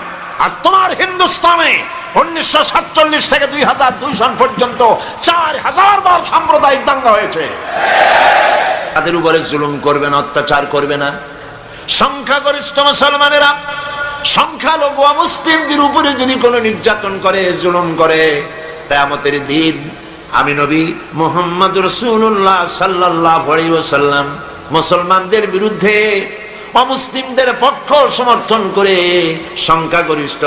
আর তোমার হিন্দুস্তানে 1947 থেকে 2002 সন পর্যন্ত 4000 বার সাম্প্রদায়িক দাঙ্গা হয়েছে। তাদের উপরে জুলুম করবে না, অত্যাচার করবে না। সংখ্যাগরিষ্ঠ মুসলমানেরা সংখ্যালঘু মুসলিমদের উপরে যদি কোনো নির্যাতন করে, জুলুম করে, কিয়ামতের দিন আমি নবী মুহাম্মদ রাসূলুল্লাহ সাল্লাল্লাহু আলাইহি ওয়াসাল্লাম মুসলমানদের বিরুদ্ধে অমুসলিমদের পক্ষ সমর্থন করে সংখ্যাগরিষ্ঠ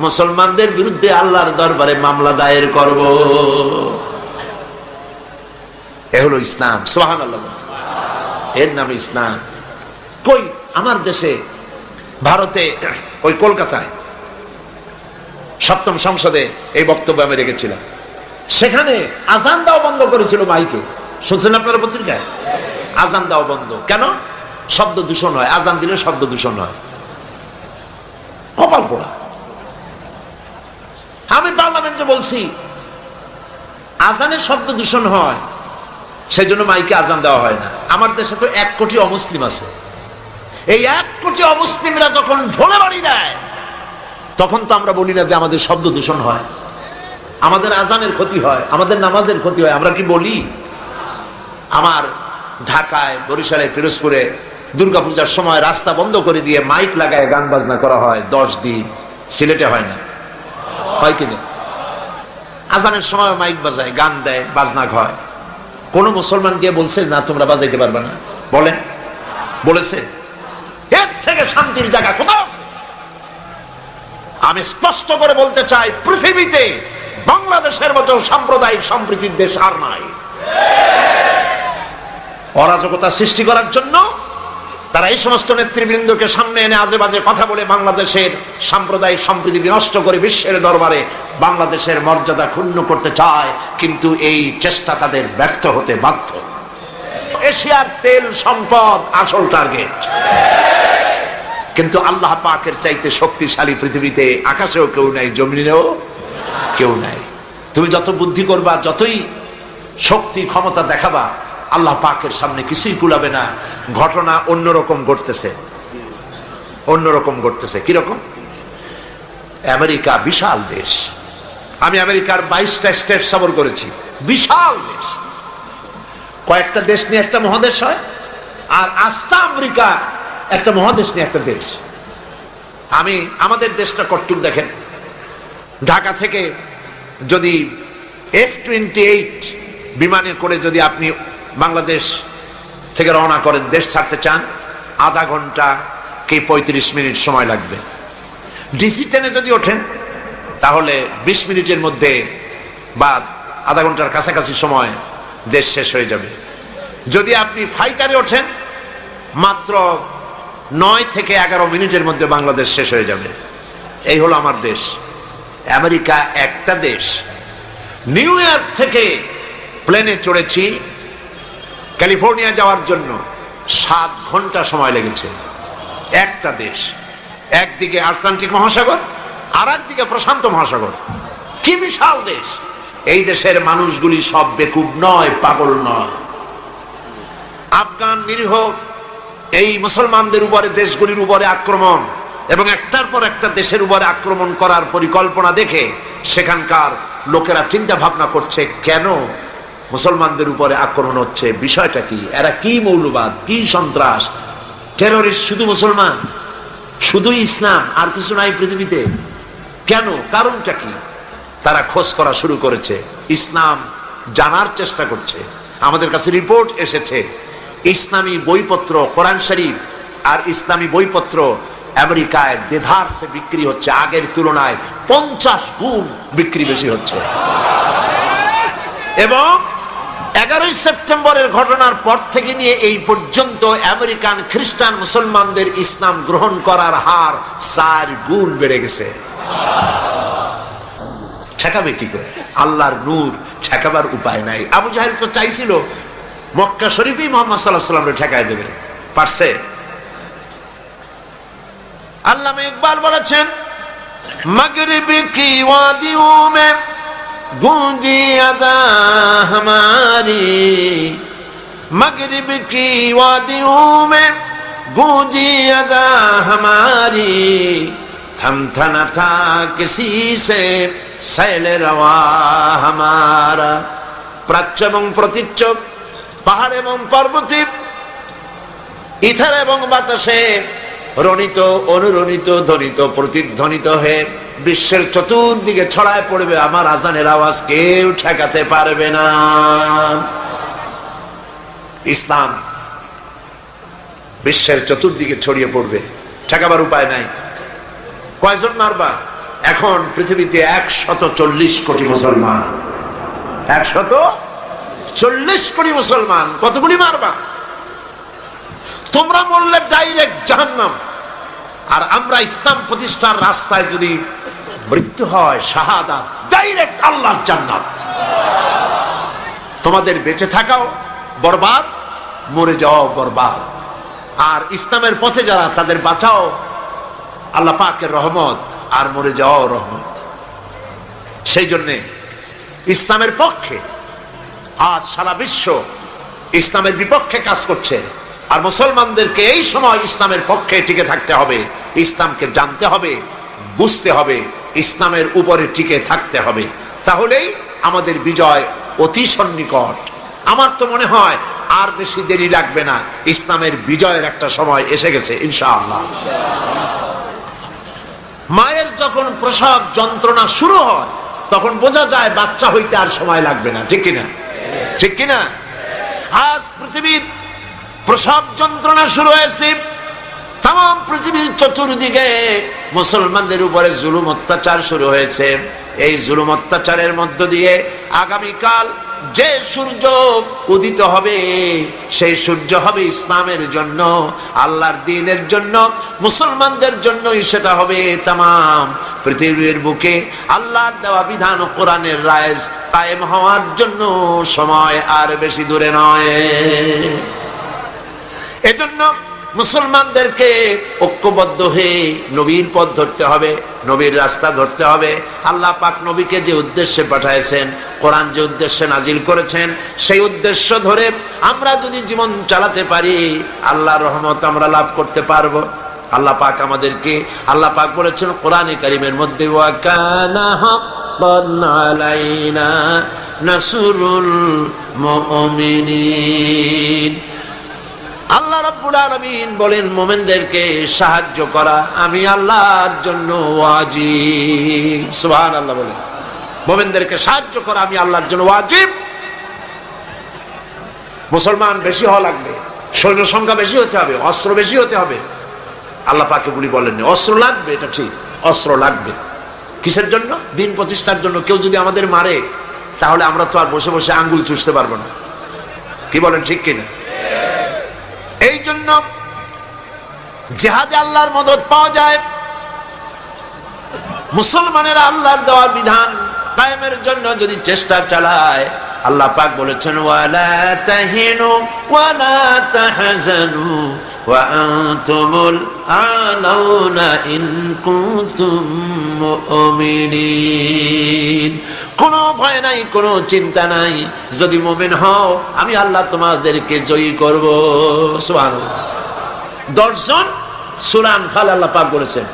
মুসলমানদের বিরুদ্ধে আল্লাহর দরবারে মামলা দায়ের করব। এ হলো ইসলাম। সুবহানাল্লাহ। এর নাম ইসলাম। কই আমার দেশে, ভারতে, ওই কলকাতায় 7ম সংসদে এই বক্তব্য আমি রেখেছিলাম। সেখানে আজান দেওয়া বন্ধ করেছিল মাইকে। শুনছেন আপনারা পত্রিকায়? আজান দেওয়া বন্ধ কেন? শব্দ দূষণ হয়, আজান দিলে শব্দ দূষণ হয়। কপাল পোড়া। আমি পার্লামেন্টে বলছি আজানের শব্দ দূষণ হয়, সেই জন্য মাইকে আজান দেওয়া হয় না। আমার দেশে তো 1 কোটি অমুসলিম আছে। এই 1 কোটি অমুসলিমরা যখন ঢোলে বাড়ি দেয়, তখন তো আমরা বলি না যে আমাদের শব্দ দূষণ হয়, আমাদের আজানের ক্ষতি হয়, আমাদের নামাজের ক্ষতি হয়। আমরা কি বলি? আমার ঢাকায়, বরিশালে, পিরোজপুরে দুর্গাপূজার সময় রাস্তা বন্ধ করে দিয়ে মাইক লাগায় গান বাজনা করা হয় 10 দিন। সিলেটে হয় না? হয় কিনা? আজানের সময় মাইক বাজায়, গান দেয়, বাজনা হয়। কোন মুসলমান গিয়ে বলছে না তোমরা বাজাইতে পারবে না? বলেন, বলেছে? এর থেকে শান্তির জায়গা কোথাও আছে? আমি স্পষ্ট করে বলতে চাই, পৃথিবীতে বাংলাদেশের মতো সাম্প্রদায়িক সম্প্রীতির দেশ আর নাই। অরাজকতা সৃষ্টি করার জন্য তারা এই সমস্ত নেতৃবৃন্দকে সামনে এনে আজে বাজে কথা বলে বাংলাদেশের সাম্প্রদায়িক সম্প্রীতি বিনষ্ট করে বিশ্বের দরবারে বাংলাদেশের মর্যাদা ক্ষুণ্ণ করতে চায়, কিন্তু এই চেষ্টা তাদের ব্যর্থ হতে বাধ্য। এশিয়ার তেল সম্পদ আসল টার্গেট, কিন্তু আল্লাহ পাকের চাইতে শক্তিশালী পৃথিবীতে আকাশেও কেউ নাই, জমিনেও কেউ নাই। তুমি যত বুদ্ধি করবা, যতই শক্তি ক্ষমতা দেখাবা, আল্লাহ পাকের সামনে কিছুই কুলাবে না। ঘটনা অন্যরকম ঘটতেছে, অন্যরকম ঘটতেছে। কিরকম? আমেরিকা বিশাল দেশ। আমি আমেরিকার 22টা স্টেট সফর করেছি। বিশাল দেশ। কয়েকটা দেশ নিয়ে একটা মহাদেশ হয়, আর আস্থা আমেরিকা একটা মহাদেশ নিয়ে একটা দেশ। আমি আমাদের দেশটা কটটুক দেখেন। ঢাকা থেকে যদি F-28 বিমানে করে যদি আপনি বাংলাদেশ থেকে রওনা করেন, দেশ ছাড়তে চান, আধা ঘন্টা কি 35 মিনিট সময় লাগবে। ডিসি ট্রেনে যদি ওঠেন তাহলে 20 মিনিটের মধ্যে বা আধা ঘন্টার কাছাকাছি সময় দেশ শেষ হয়ে যাবে। যদি আপনি ফাইটারে ওঠেন মাত্র 9 থেকে 11 মিনিটের মধ্যে বাংলাদেশ শেষ হয়ে যাবে। এই হলো আমার দেশ। আমেরিকা একটা দেশ। নিউ ইয়র্ক থেকে প্লেনে চড়েছি ক্যালিফোর্নিয়া যাওয়ার জন্য, 7 ঘন্টা সময় লেগেছে। একটা দেশ। একদিকে আটলান্টিক মহাসাগর, আর একদিকে প্রশান্ত মহাসাগর। কি বিশাল দেশ! এই দেশের মানুষগুলি সব বেকুব নয়, পাগল নয়। আফগান নিরীহ এই মুসলমানদের উপরে, দেশগুলির উপরে আক্রমণ এবং একটার পর একটা দেশের উপরে আক্রমণ করার পরিকল্পনা দেখে সেখানকার লোকেরা চিন্তা ভাবনা করছে, কেন মুসলমানদের উপরে আক্রমণ হচ্ছে, বিষয়টা কি, এরা কি মৌলবাদ, কি সন্ত্রাস, টেররিস্ট শুধু মুসলমান, শুধু ইসলাম, আর কিছু নাই পৃথিবীতে, কেন, কারণটা কি? তারা খোঁজ করা শুরু করেছে, ইসলাম জানার চেষ্টা করছে। আমাদের কাছে রিপোর্ট এসেছে, ইসলামী বইপত্র, কোরআন শরীফ আর ইসলামী বইপত্র আমেরিকায় দেধারসে বিক্রি হচ্ছে, আগের তুলনায় 50 গুণ বিক্রি বেশি হচ্ছে। এবং 11 সেপ্টেম্বরের ঘটনার পর থেকে নিয়ে এই পর্যন্ত আমেরিকান খ্রিস্টান মুসলমানদের ইসলাম গ্রহণ করার হার 4 গুণ বেড়ে গেছে। ঠেকাবে কি করে? আল্লাহর নূর, ঠেকাবার উপায় নাই। আবু জাহেল তো চাইছিল মক্কা শরীফই মুহাম্মদ সাল্লাল্লাহু আলাইহি ওয়াসাল্লামকে ঠেকায় দেবে, পারছে? আল্লামা ইকবাল বলেছেন, মাগরিব কি ওয়াদিও মে গूंजी अदा हमारी, मगरिब की वादियों में गूंजी अदा हमारी, थमथा न था किसी से सैल रवा हमारा। প্রাচ্য এবং প্রতীচ্য, পাহাড় এবং পর্বতে, ইথার এবং বাতাসে রণিত, অনুরণিত, ধ্বনিত, প্রতিধ্বনিত হয়ে বিশ্বের চতুর্দিকে ছড়ায় পড়বে আমার আজানের আওয়াজ, কেউ ঠেকাতে পারবে না। ইসলাম বিশ্বের চতুর্দিকে ছড়িয়ে পড়বে, ঠেকাবার উপায় নাই। কয়জন মারবা? এখন পৃথিবীতে 140 কোটি মুসলমান, 140 কোটি মুসলমান, কতগুলি মারবা? তোমরা বললে ডাইরেক্ট জাহান্নাম, আর আমরা ইসলাম প্রতিষ্ঠার রাস্তায় যদি মৃত্যু হয়, শাহাদাত, ডাইরেক্ট আল্লাহর জান্নাত। তোমাদের বেঁচে থাকাও বরবাদ, মরে যাওয়াও বরবাদ। আর ইসলামের পথে যারা, তাদের বাঁচাও আল্লাহ পাকের রহমত, আর মরে যাওয়াও রহমত। সেই জন্যে ইসলামের পক্ষে আজ সারা বিশ্ব ইসলামের বিপক্ষে কাজ করছে, আর মুসলমানদেরকে এই সময় ইসলামের পক্ষে টিকে থাকতে হবে, ইসলামকে জানতে হবে, বুঝতে হবে, ইসলামের উপরে টিকে থাকতে হবে। তাহলেই আমাদের বিজয় অতি সন্নিকট। আমার তো মনে হয় আর বেশি দেরি লাগবে না, ইসলামের বিজয়ের একটা সময় এসে গেছে ইনশাআল্লাহ। মায়ের যখন প্রসব যন্ত্রণা শুরু হয়, তখন বোঝা যায় বাচ্চা হইতে আর সময় লাগবে না, ঠিক কিনা? ঠিক কিনা? আজ পৃথিবীর প্রসব যন্ত্রণা শুরু হয়েছে, তাম পৃথিবীর চতুর্দিকে মুসলমানদের উপরে জুলুম অত্যাচার শুরু হয়েছে। এই জুলুম অত্যাচারের মধ্য দিয়ে আগামীকাল যে সূর্য উদিত হবে, সেই সূর্য হবে ইসলামের জন্য, আল্লাহর দ্বীনের জন্য, মুসলমানদের জন্যই সেটা হবে। তাম পৃথিবীর বুকে আল্লাহর দেওয়া বিধান ও কোরআনের রায় কায়েম হওয়ার জন্য সময় আর বেশি দূরে নয়। এজন্য মুসলমানদেরকে ঐক্যবদ্ধ হয়ে নবীর পথ ধরতে হবে, নবীর রাস্তা ধরতে হবে। আল্লাহ পাক নবীকে যে উদ্দেশ্যে পাঠাইছেন, কোরআন যে উদ্দেশ্যে নাজিল করেছেন, সেই উদ্দেশ্য ধরে আমরা যদি জীবন চালাতে পারি, আল্লাহর রহমত আমরা লাভ করতে পারবো। আল্লাহ পাক আমাদেরকে, আল্লাহ পাক বলেছেন কোরআনে কারীমের মধ্যে, ওয়া কানা হাক্কান আলাইনা নাসরুল মুমিনিন। আল্লাহ রাব্বুল আলামিন বলেন, মুমিনদেরকে সাহায্য করা আমি আল্লাহর জন্য ওয়াজিব। সুবহানাল্লাহ বলেন, মুমিনদেরকে সাহায্য করা আমি আল্লাহর জন্য ওয়াজিব। মুসলমান বেশি হওয়া লাগবে, সৈন্য সংখ্যা বেশি হতে হবে, অস্ত্র বেশি হতে হবে। আল্লাহ পাকে বলি বলেননি, অস্ত্র লাগবে, এটা ঠিক, অস্ত্র লাগবে। কিসের জন্য? দিন প্রতিষ্ঠার জন্য। কেউ যদি আমাদের মারে, তাহলে আমরা তো আর বসে বসে আঙ্গুল চুষতে পারবো না, কি বলেন, ঠিক কিনা? এই জন্য জিহাদে আল্লাহর মদদ পাওয়া যায়। মুসলমানেরা আল্লাহর দেওয়া বিধান কায়েমের জন্য যদি চেষ্টা চালায়, আল্লাহ পাক বলেছেন ওয়ালা তাহিনু ওয়ালা তাহজানু ওয়া আনতুমুল আলাউনা ইন কুনতুম মুমিনিন। কোনো ভয় নাই, কোনো চিন্তা নাই, যদি মুমিন হও আমি আল্লাহ তোমাদেরকে জয়ী করব। সুবহানাল্লাহ। 10 জন সূরা আনফাল আল্লাহ পাক বলেছেন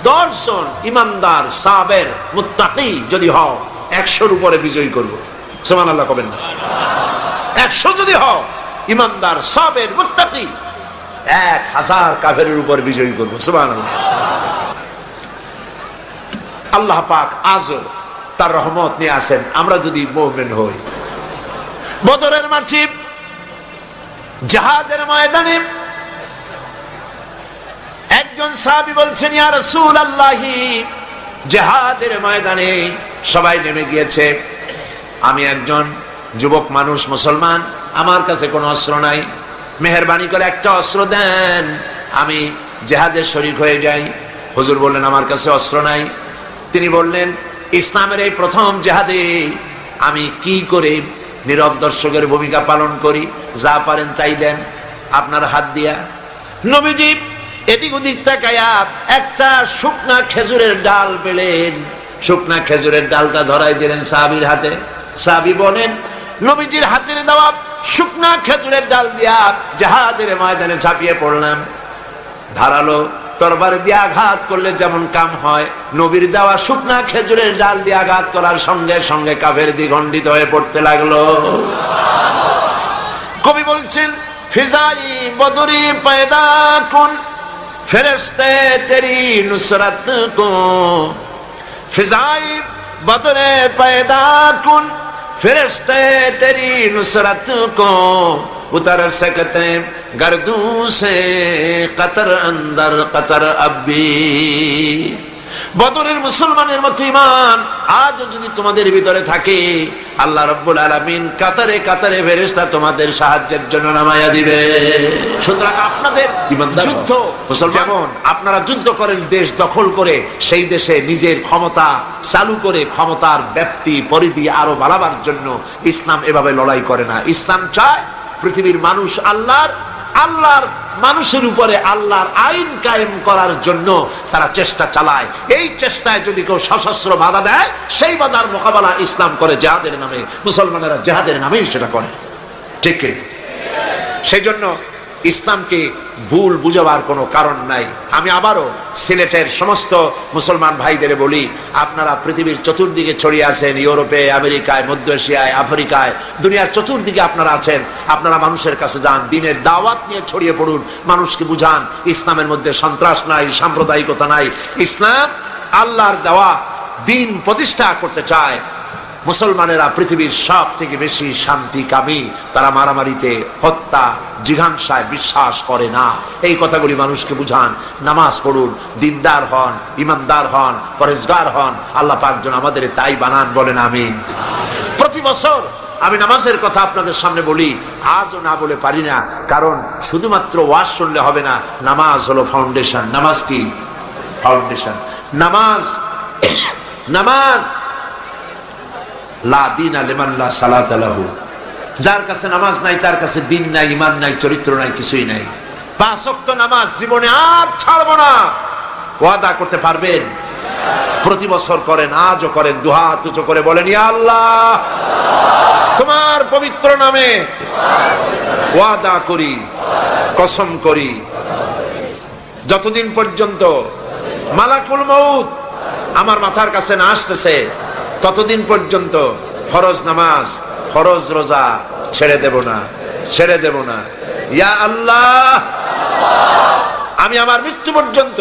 10 জন ইমানদার সাবের মুত্তাকি যদি হও 100-র উপরে বিজয়ী করব। সুবহানাল্লাহ কবেন না? 100 যদি হও ইমানদার সাবের মুত্তাকি 1000 কাফেরের উপর বিজয়ী করব। সুবহানাল্লাহ। আল্লাহ পাক আজও তার রহমত নিয়ে আসেন আমরা যদি মুমিন হই। বদরের মাঠে জিহাদের ময়দানে একজন সাহাবী বলছেন ইয়া রাসূলুল্লাহ, জিহাদের ময়দানে সবাই নেমে গিয়েছে, আমি একজন যুবক মানুষ মুসলমান, আমার কাছে কোনো অস্ত্র নাই, মেহেরবানি করে একটা অস্ত্র দেন, আমি জিহাদে শরীক হয়ে যাই। হুজুর বললেন আমার কাছে অস্ত্র নাই। তিনি বললেন ইসলামের এই প্রথম জিহাদে আমি কি করে নীরব দর্শকের ভূমিকা পালন করি, যা পারেন তাই দেন আপনার হাত দিয়া। নবীজি এদিক ওদিক তাকায়া একটা শুকনা খেজুরের ডাল পেলেন, শুকনা খেজুরের ডালটা ধরাই দিলেন সাহাবীর হাতে। সাহাবী বলেন নবীজির হাতের দেওয়া শুকনা খেজুরের ডাল দিয়া জিহাদের ময়দানে ঝাঁপিয়ে পড়লাম। ধারালো তরবারি দিয়ে আঘাত করলে যেমন কাম হয়, নবীর দেওয়া শুকনা খেজুরের ডাল দিয়ে আঘাত করার সঙ্গে সঙ্গে কাফের দ্বিখণ্ডিত হয়ে পড়তে লাগলো। কবি বলছেন ফিজাই বদরি পয়দা কুন ফেরেশতে তেরি নুসরত কো, ফিজাই বদরে পয়দা কুন ফেরেশতে তেরি নুসরত কো उतर सकते गर्दू से कतर अंदर कतर अब्बी। বদরের মুসলমানের মতো ঈমান আজ যদি তোমাদের ভিতরে থাকে, আল্লাহ রাব্বুল আলামিন কাতারে কাতারে ফেরেশতা তোমাদের সাহায্যের জন্য নামায়া দিবে। সুতরাং আপনাদের যুদ্ধ যেমন আপনারা যুদ্ধ করেন দেশ দখল করে, সেই দেশে নিজের ক্ষমতা চালু করে ক্ষমতার ব্যাপ্তি পরিধি আরো বাড়াবার জন্য ইসলাম এভাবে লড়াই করে না। ইসলাম চায় পৃথিবীর মানুষ আল্লাহর মানুষের উপরে আল্লাহর আইন কায়েম করার জন্য তারা চেষ্টা চালায়। এই চেষ্টায় যদি কেউ সশস্ত্র বাধা দেয়, সেই বাধার মোকাবেলা ইসলাম করে জিহাদের নামে। মুসলমানেরা জিহাদের নামেই সেটা করে, ঠিক কি? সেই জন্য ইসলামকে ভুল বুঝাবার কোনো কারণ নাই। আমি আবারও সিলেটের সমস্ত মুসলমান ভাইদের বলি, আপনারা পৃথিবীর চতুর্দিকে ছড়িয়ে আছেন, ইউরোপে, আমেরিকায়, মধ্য এশিয়ায়, আফ্রিকায়, দুনিয়ার চতুর্দিকে আপনারা আছেন। আপনারা মানুষের কাছে যান, দ্বীনের দাওয়াত নিয়ে ছড়িয়ে পড়ুন, মানুষকে বুঝান ইসলামের মধ্যে সন্ত্রাস নাই, সাম্প্রদায়িকতা নাই। ইসলাম আল্লাহর দেওয়া দ্বীন প্রতিষ্ঠা করতে চায়। মুসলমানেরা পৃথিবীর সব থেকে বেশি শান্তিকামী, তারা মারামারিতে, হত্যা, জিঘাংসায় বিশ্বাস করে না। এই কথাগুলি মানুষকে বুঝান, নামাজ পড়ুন, দিনদার হন, ইমানদার হন, পরেজগার হন। আল্লাহ পাক যেন আমাদের তাই বানান, বলেন আমিন। প্রতি বছর আমি নামাজের কথা আপনাদের সামনে বলি, আজও না বলে পারি না, কারণ শুধুমাত্র ওয়াজ শুনলে হবে না। নামাজ হলো ফাউন্ডেশন। নামাজ কি? ফাউন্ডেশন। নামাজ লা দীনা লিমান লা সালাতা লাহু, যার কাছে নামাজ নাই তার কাছে দিন নাই, ঈমান নাই, চরিত্র নাই, কিছুই নাই। 5 ওয়াক্ত নামাজ জীবনে আর ছাড়বো না, ওয়াদা করতে পারবেন? প্রতি বছর করেন, আজও করেন, দুহাত উঁচু করে বলেন ইয়া আল্লাহ, তোমার পবিত্র নামে ওয়াদা করি, কসম করি, যতদিন পর্যন্ত মালাকুল মউত আমার মাথার কাছে না আসতেছে ততদিন পর্যন্ত ফরজ নামাজ, ফরজ রোজা ছেড়ে দেব না, ছেড়ে দেব না। ইয়া আল্লাহ, আমি আমার মৃত্যু পর্যন্ত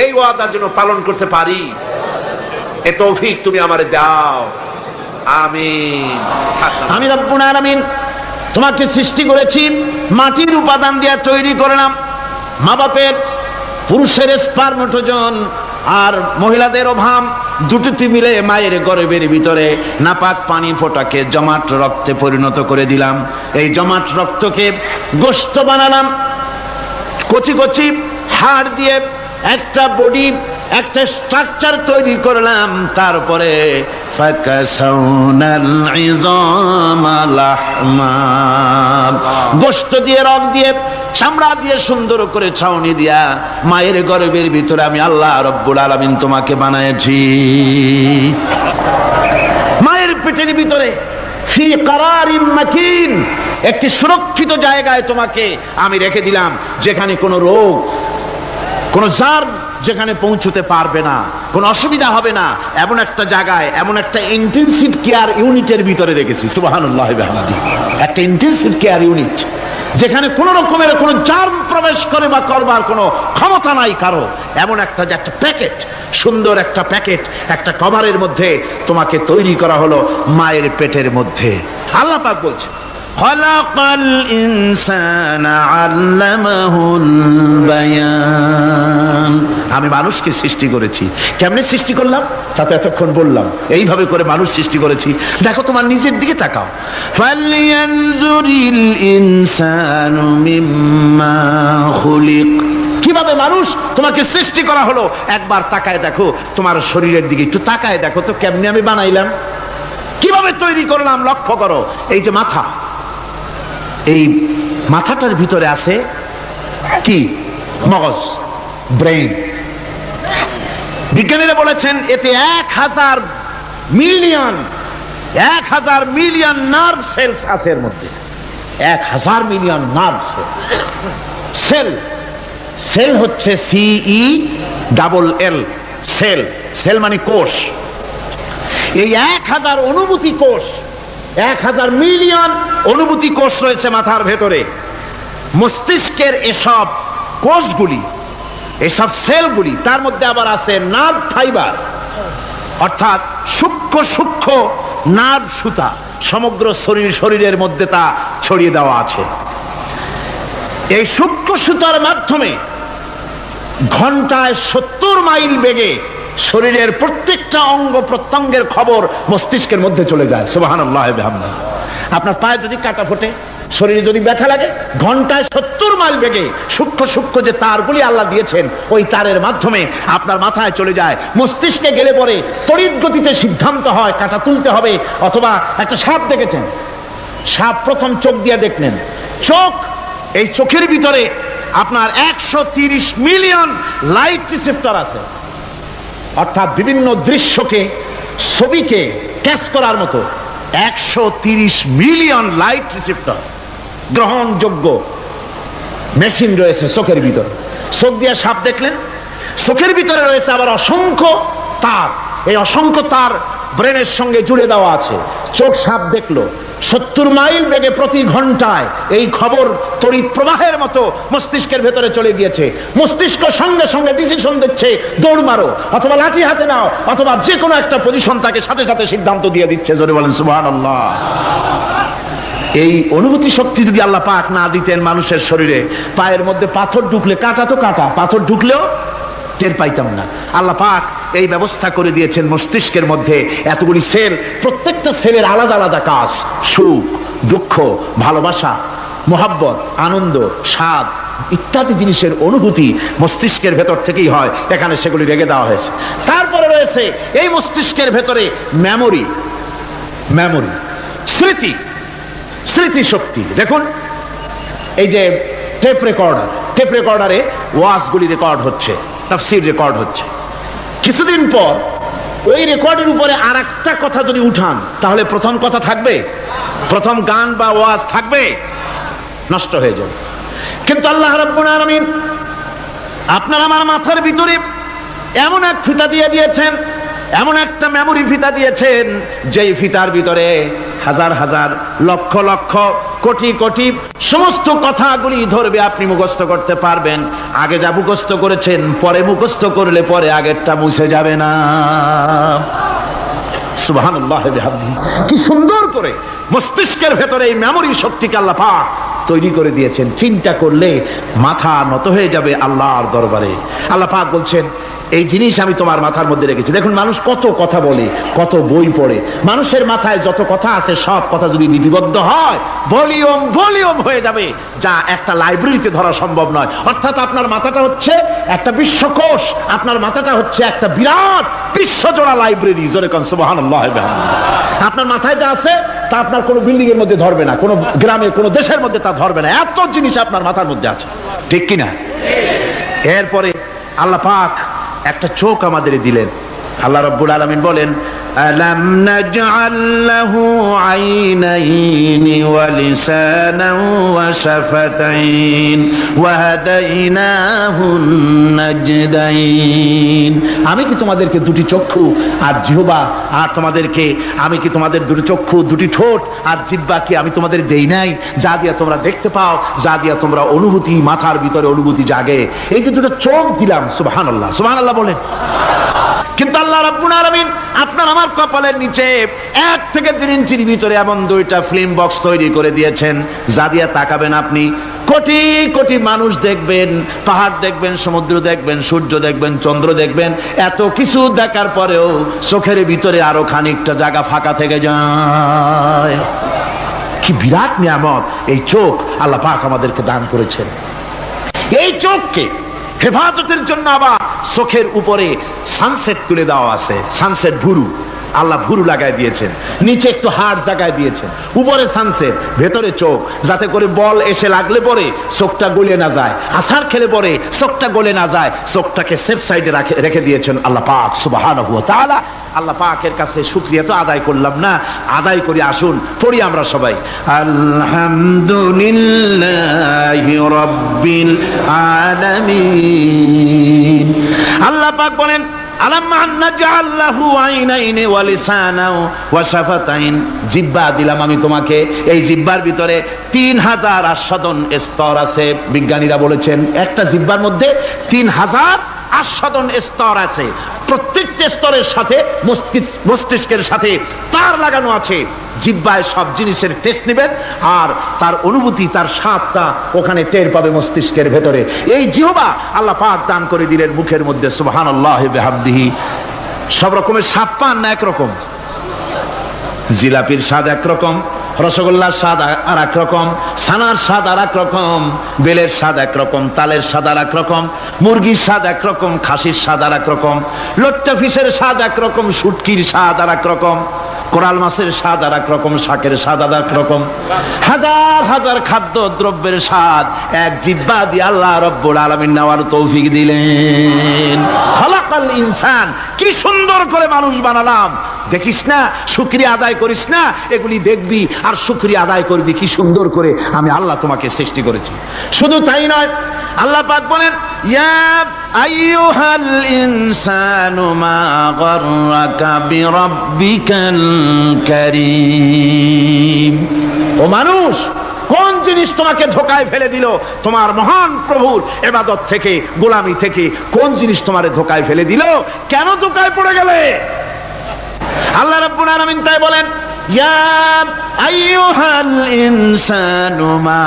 এই ওয়াদা যেন পালন করতে পারি, এ তৌফিক তুমি আমারে দাও, আমিন। আমি রব্বুল আলামিন তোমাকে সৃষ্টি করেছি, মাটির উপাদান দিয়ে তৈরি করলাম। মা বাপের পুরুষের স্পার্মটোজেন আর মহিলাদের ওভাম দুটোতে মিলে মায়ের গর্ভের ভিতরে নাপাক পানি ফোটাকে জমাট রক্তে পরিণত করে দিলাম। এই জমাট রক্তকে গোশত বানালাম, কচি কচি হাড় দিয়ে একটা বডি একটা স্ট্রাকচার তৈরি করলাম, তারপরে ফাকাসাউনাল ইযামা লাহমা, গোশত দিয়ে, রগ দিয়ে, চামড়া দিয়ে সুন্দর করে ছাউনি দিয়া মায়ের গর্ভের ভিতরে আমি আল্লাহ রব্বুল আলামিন তোমাকে বানাইছি। মায়ের পেটের ভিতরে ফি কারারিম মাকিন, একটি সুরক্ষিত জায়গায় তোমাকে আমি রেখে দিলাম, যেখানে কোনো রোগ, কোন জার যেখানে পৌঁছতে পারবে না, কোনো অসুবিধা হবে না, এমন একটা জায়গায়, এমন একটা ইন্টেনসিভ কেয়ার ইউনিটের ভিতরে রেখেছি। সুবহানাল্লাহ ওয়া বিহামদিহি। একটা ইন্টেনসিভ কেয়ার ইউনিট, যেখানে কোনো রকমের কোনো জার্ম প্রবেশ করে বা করবার কোনো ক্ষমতা নাই কারো, এমন একটা যে একটা প্যাকেট, সুন্দর একটা প্যাকেট, একটা কভারের মধ্যে তোমাকে তৈরি করা হলো মায়ের পেটের মধ্যে। আল্লাহ পাক বলছে খলাকাল ইনসানা আল্লামাহুল বায়ান, আমি মানুষকে সৃষ্টি করেছি। কেমনে সৃষ্টি করলাম তা তো এতক্ষণ বললাম, এইভাবে করে মানুষ সৃষ্টি করেছি। দেখো তোমার নিজের দিকে তাকাও, ফালয়ানজুরিল ইনসানু মিম্মা খুলিক, কিভাবে মানুষ তোমাকে সৃষ্টি করা হলো। একবার তাকায় দেখো তোমার শরীরের দিকে, একটু তাকায় দেখো তো কেমনে আমি বানাইলাম, কিভাবে তৈরি করলাম। লক্ষ্য করো, এই যে মাথা, এই মাথাটার ভিতরে আছে কি? মগজ, ব্রেইন। বিজ্ঞানীরা বলেছেন এতে 1000 মিলিয়ন নার্ভ সেলস আছে এর মধ্যে। 1000 মিলিয়ন নার্ভ সেল। সেল হচ্ছে CELL, সেল। সেল মানে কোষ। এই 1000 অনুভূতি কোষ, 1000 মিলিয়ন অনুভূতি কোষ রয়েছে মাথার ভেতরে। মস্তিষ্কের এসব কোষগুলি, এসব সেলগুলি, তার মধ্যে আবার আছে নার্ভ ফাইবার, অর্থাৎ সূক্ষ্ম সূক্ষ্ম নার্ভ সুতা, সমগ্র শরীরের মধ্যে তা ছড়িয়ে দেওয়া আছে। এই সূক্ষ্ম সুতার মাধ্যমে ঘন্টায় 70 মাইল বেগে শরীরের প্রত্যেকটা অঙ্গ প্রত্যঙ্গের খবর মস্তিষ্কের মধ্যে চলে যায়। সুবহানাল্লাহ ওয়া বিহামদিহি। আপনার পায়ে যদি কাটা ফোটে, শরীরে যদি ব্যথা লাগে, ঘন্টায় 70 মাইল বেগে সূক্ষ্ম সূক্ষ্ম যে তারগুলি আল্লাহ দিয়েছেন, ওই তারের মাধ্যমে আপনার মাথায় চলে যায়। মস্তিষ্কে গেলে পরে তড়িৎ গতিতে সিদ্ধান্ত হয় কাটা তুলতে হবে। অথবা একটা সাপ দেখেছেন, সাপ প্রথম চোখ দিয়ে দেখলেন, চোখ, এই চোখের ভিতরে আপনার 130 মিলিয়ন লাইট রিসেপ্টর আছে, অর্থাৎ বিভিন্ন দৃশ্যকে, ছবিকে ক্যাচ করার মতো 130 মিলিয়ন লাইট রিসেপ্টর, গ্রহণযোগ্য মেশিন রয়েছে চোখের ভিতরে। চোখ দিয়ে সাপ দেখলেন, চোখের ভিতরে রয়েছে আবার অসংখ্য তার। এই অসংখ্য তার ব্রেনের সঙ্গে জুড়ে দেওয়া আছে। চোখ সাপ দেখলো, 70 মাইল বেগে প্রতি ঘন্টায় এই খবর তড়িৎ প্রবাহের মতো মস্তিষ্কের ভেতরে চলে গিয়েছে। মস্তিষ্ক সঙ্গে সঙ্গে ডিসিশন দিচ্ছে, দৌড় মারো, অথবা লাঠি হাতে নাও, অথবা যে কোনো একটা পজিশন তাকে সাথে সাথে সিদ্ধান্ত দিয়ে দিচ্ছে। জোরে বলেন সুবহানাল্লাহ। এই অনুভূতি শক্তি যদি আল্লাহ পাক না দিতেন মানুষের শরীরে, পায়ের মধ্যে পাথর ঢুকলে, কাটা তো কাটা, পাথর ঢুকলেও টের পাইতাম না। আল্লাহ পাক এই ব্যবস্থা করে দিয়েছেন মস্তিষ্কের মধ্যে এতগুলি সেল, প্রত্যেকটা সেলের আলাদা আলাদা কাজ। সুখ, দুঃখ, ভালোবাসা, মোহাব্বত, আনন্দ, স্বাদ ইত্যাদি জিনিসের অনুভূতি মস্তিষ্কের ভেতর থেকেই হয়। এখানে সেগুলি রেখে দেওয়া হয়েছে। তারপরে রয়েছে এই মস্তিষ্কের ভেতরে মেমোরি, স্মৃতি, স্মৃতি শক্তি। দেখুন এই যে টেপ রেকর্ডারে ওয়াজগুলি রেকর্ড হচ্ছে, তাফসীর রেকর্ড হচ্ছে। কিছুদিন পর ওই রেকর্ডের উপরে আর একটা কথা যদি উঠান, তাহলে প্রথম কথা থাকবে? প্রথম গান বা ওয়াজ থাকবে? নষ্ট হয়ে যাবে। কিন্তু আল্লাহ রাব্বুল আলামিন আপনার আমার মাথার ভিতরে এমন এক ফিতা দিয়ে দিয়েছেন, এমন একটা মেমোরি ফিতা দিয়েছেন, যেই ফিতার ভিতরে হাজার হাজার, লক্ষ লক্ষ, কোটি কোটি সমস্ত কথাগুলি ধরবে, আপনি মুখস্থ করতে পারবেন। আগে যা মুখস্থ করেছেন, পরে মুখস্থ করলে পরে আগেরটা মুছে যাবে না। সুবহানাল্লাহ ওয়া বিহামদিহি। কি সুন্দর করে মস্তিষ্কের ভেতরে এই মেমোরি শক্তিকে আল্লাহ পাক তৈরি করে দিয়েছেন। চিন্তা করলে মাথা নত হয়ে যাবে আল্লাহর দরবারে। আল্লাহ পাক বলছেন এই জিনিস আমি তোমার মাথার মধ্যে রেখেছি। দেখুন মানুষ কত কথা বলে, কত বই পড়ে, মানুষের মাথায় যত কথা আছে সব কথা যদি লিপিবদ্ধ হয় ভলিউম ভলিউম হয়ে যাবে, যা একটা লাইব্রেরিতে ধরা সম্ভব নয়। অর্থাৎ আপনার মাথাটা হচ্ছে একটা বিশ্বকোষ, আপনার মাথাটা হচ্ছে একটা বিরাট বিশ্বজোড়া লাইব্রেরি। জোরে কোন সুবহানাল্লাহ। আপনার মাথায় যা আছে তা আপনার কোনো বিল্ডিং এর মধ্যে ধরবে না, কোনো গ্রামে কোনো দেশের মধ্যে তা ধরবে না, এত জিনিস আপনার মাথার মধ্যে আছে, ঠিক কিনা? এরপরে আল্লাহ পাক একটা চোখ আমাদের দিলেন। আল্লাহ রাব্বুল আলামিন বলেন, আলাম নাজআল লাহু আইনাইনি ওয়া লিসানান ওয়া শাফাতাইন ওয়া হাদাইনাহুন নাজদাইন। আমি কি তোমাদেরকে দুটি চক্ষু আর জিহ্বা, আর তোমাদেরকে আমি কি তোমাদের দুটি চক্ষু, দুটি ঠোঁট আর জিহ্বা কি আমি তোমাদের দেই নাই, যা দিয়া তোমরা দেখতে পাও, যা দিয়া তোমরা অনুভূতি, মাথার ভিতরে অনুভূতি জাগে। এই যে দুটো চোখ দিলাম, সুবহানাল্লাহ, সুবহানাল্লাহ বলেন। কিন্তু আল্লাহ রাব্বুল আলামিন আপনার আমার কপালের নিচে 1 থেকে 3 ইঞ্চির ভিতরে এমন 2টা ফিল্ম বক্স তৈরি করে দিয়েছেন, যা দিয়া তাকাবেন আপনি কোটি কোটি মানুষ দেখবেন, পাহাড় দেখবেন, সমুদ্র দেখবেন, সূর্য দেখবেন, চন্দ্র দেখবেন। এত কিছু দেখার পরেও চোখের ভিতরে আরো খানিকটা জায়গা ফাঁকা থেকে যায়। কি বিরাট নিয়ামত এই চোখ আল্লাহ পাক আমাদেরকে দান করেছেন। এই চোখকে হেফাজতের জন্য আবার চোখের উপরে সানসেট তুলে দেওয়া আছে, সানসেট ভুরু, আল্লাহ ভুরু লাগাই দিয়েছেন, নিচে একটু হাড় জায়গায় দিয়েছেন, উপরে সানসেট, ভেতরে চোখ, যাতে করে বল এসে লাগলে পরে চোখটা গলে না যায়, আছাড় খেলে পরে চোখটা গলে না যায়, চোখটাকে সেফ সাইডে রেখে দিয়েছেন আল্লাহ পাক সুবহানাহু ওয়া তাআলা। আল্লাহ পাকের কাছে শুকরিয়া তো আদায় করলাম না, আদায় করি। আসুন পড়ি আমরা সবাই, আলহামদুলিল্লাহি রাব্বিল আলামিন। আল্লাহ পাক বলেন, আলাম নাজআল লাহু আইনাইনি ওয়া লিসানান ওয়া শাফাতাইন। জিহ্বা দিলাম আমি তোমাকে, এই জিহ্বার ভিতরে 3000 আস্বাদন স্তর আছে। বিজ্ঞানীরা বলেছেন একটা জিহ্বার মধ্যে 3000 আস্বাদন স্তর আছে। প্রত্যেকটা স্তরের সাথে মস্তিষ্কের সাথে তার লাগানো আছে। জিহ্বায় সব জিনিসের টেস্ট নেবেন আর তার অনুভূতি, তার স্বাদটা ওখানে টের পাবে মস্তিষ্কের ভেতরে। এই জিহ্বা আল্লাহ পাক দান করে দিলেন মুখের মধ্যে, সুবহানাল্লাহি বিহামদিহি। সব রকমের স্বাদ পান না একরকম? জিলাপির স্বাদ একরকম, রসগোল্লার স্বাদ আর এক রকম, ছানার স্বাদ আর এক রকম, বেলের স্বাদ একরকম, তালের স্বাদ আর এক রকম, মুরগির স্বাদ একরকম, খাসির স্বাদ আর এক রকম, লট্টা ফিশের স্বাদ একরকম, শুটকির স্বাদ আর এক রকম, কোরাল মাছের স্বাদ আর এক রকম, শাকের স্বাদ আর এক রকম। হাজার হাজার খাদ্য দ্রব্যের স্বাদ এক জিহ্বা দিয়ে আল্লাহ রাব্বুল আলামিন নেওয়ার তৌফিক দিলেন। খালাকাল ইনসান, কি সুন্দর করে মানুষ বানালাম। দেখিস না, শুকরিয়া আদায় করিস না, এগুলি দেখবি আর শুকরিয়া আদায় করবি কি সুন্দর করে আমি আল্লাহ তোমাকে সৃষ্টি করেছি। শুধু তাই নয়, আল্লাহ পাক বলেন, ইয়া আইয়ুহাল ইনসানু মা গাররাকা বিরাব্বিকাল কারীম। ও মানুষ, কোন জিনিস তোমাকে ধোকায় ফেলে দিল তোমার মহান প্রভুর ইবাদত থেকে, গোলামি থেকে? কোন জিনিস তোমারে ধোকায় ফেলে দিল? কেন ধোকায় পড়ে গেলে? আল্লাহ রাব্বুল আলামিন তাই বলেন, ইয়া আইয়ুহাল ইনসানু মা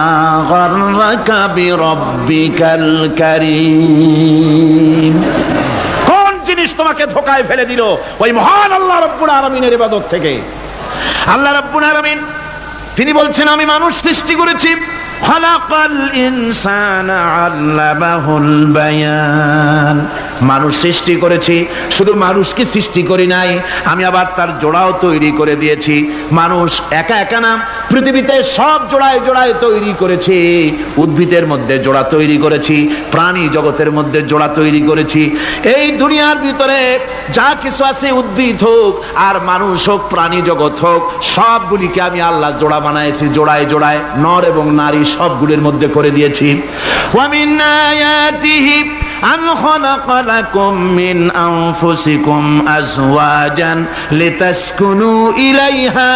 গাররাকা বিরাব্বিকাল কারীম। কোন জিনিস তোমাকে ধোকায় ফেলে দিল ওই মহান আল্লাহ রাব্বুল আলামিনের ইবাদত থেকে? আল্লাহ রাব্বুল আলামিন তিনি বলছেন, আমি মানুষ সৃষ্টি করেছি, খালাকাল ইনসানা আল্লামাহুল বায়ান। মানুষ সৃষ্টি করেছি, শুধু মানুষকে সৃষ্টি করি নাই, আমি আবার তার জোড়াও তৈরি করে দিয়েছি। মানুষ একা একা না, পৃথিবীতে সব জোড়ায় জোড়ায় তৈরি করেছি। উদ্ভিদের মধ্যে জোড়া তৈরি করেছি, প্রাণী জগতের মধ্যে জোড়া তৈরি করেছি। এই দুনিয়ার ভিতরে যা কিছু আছে, উদ্ভিদ হোক আর মানুষ হোক, প্রাণী জগৎ হোক, সবগুলিকে আমি আল্লাহ জোড়া বানাইছি, জোড়ায় জোড়ায় নর এবং নারী সবগুলির মধ্যে করে দিয়েছি। ওয়া মিন আয়াতিহি আন খালাকা লাকুম মিন আনফুসিকুম আজওয়াজান লিতাসকুনু ইলাইহা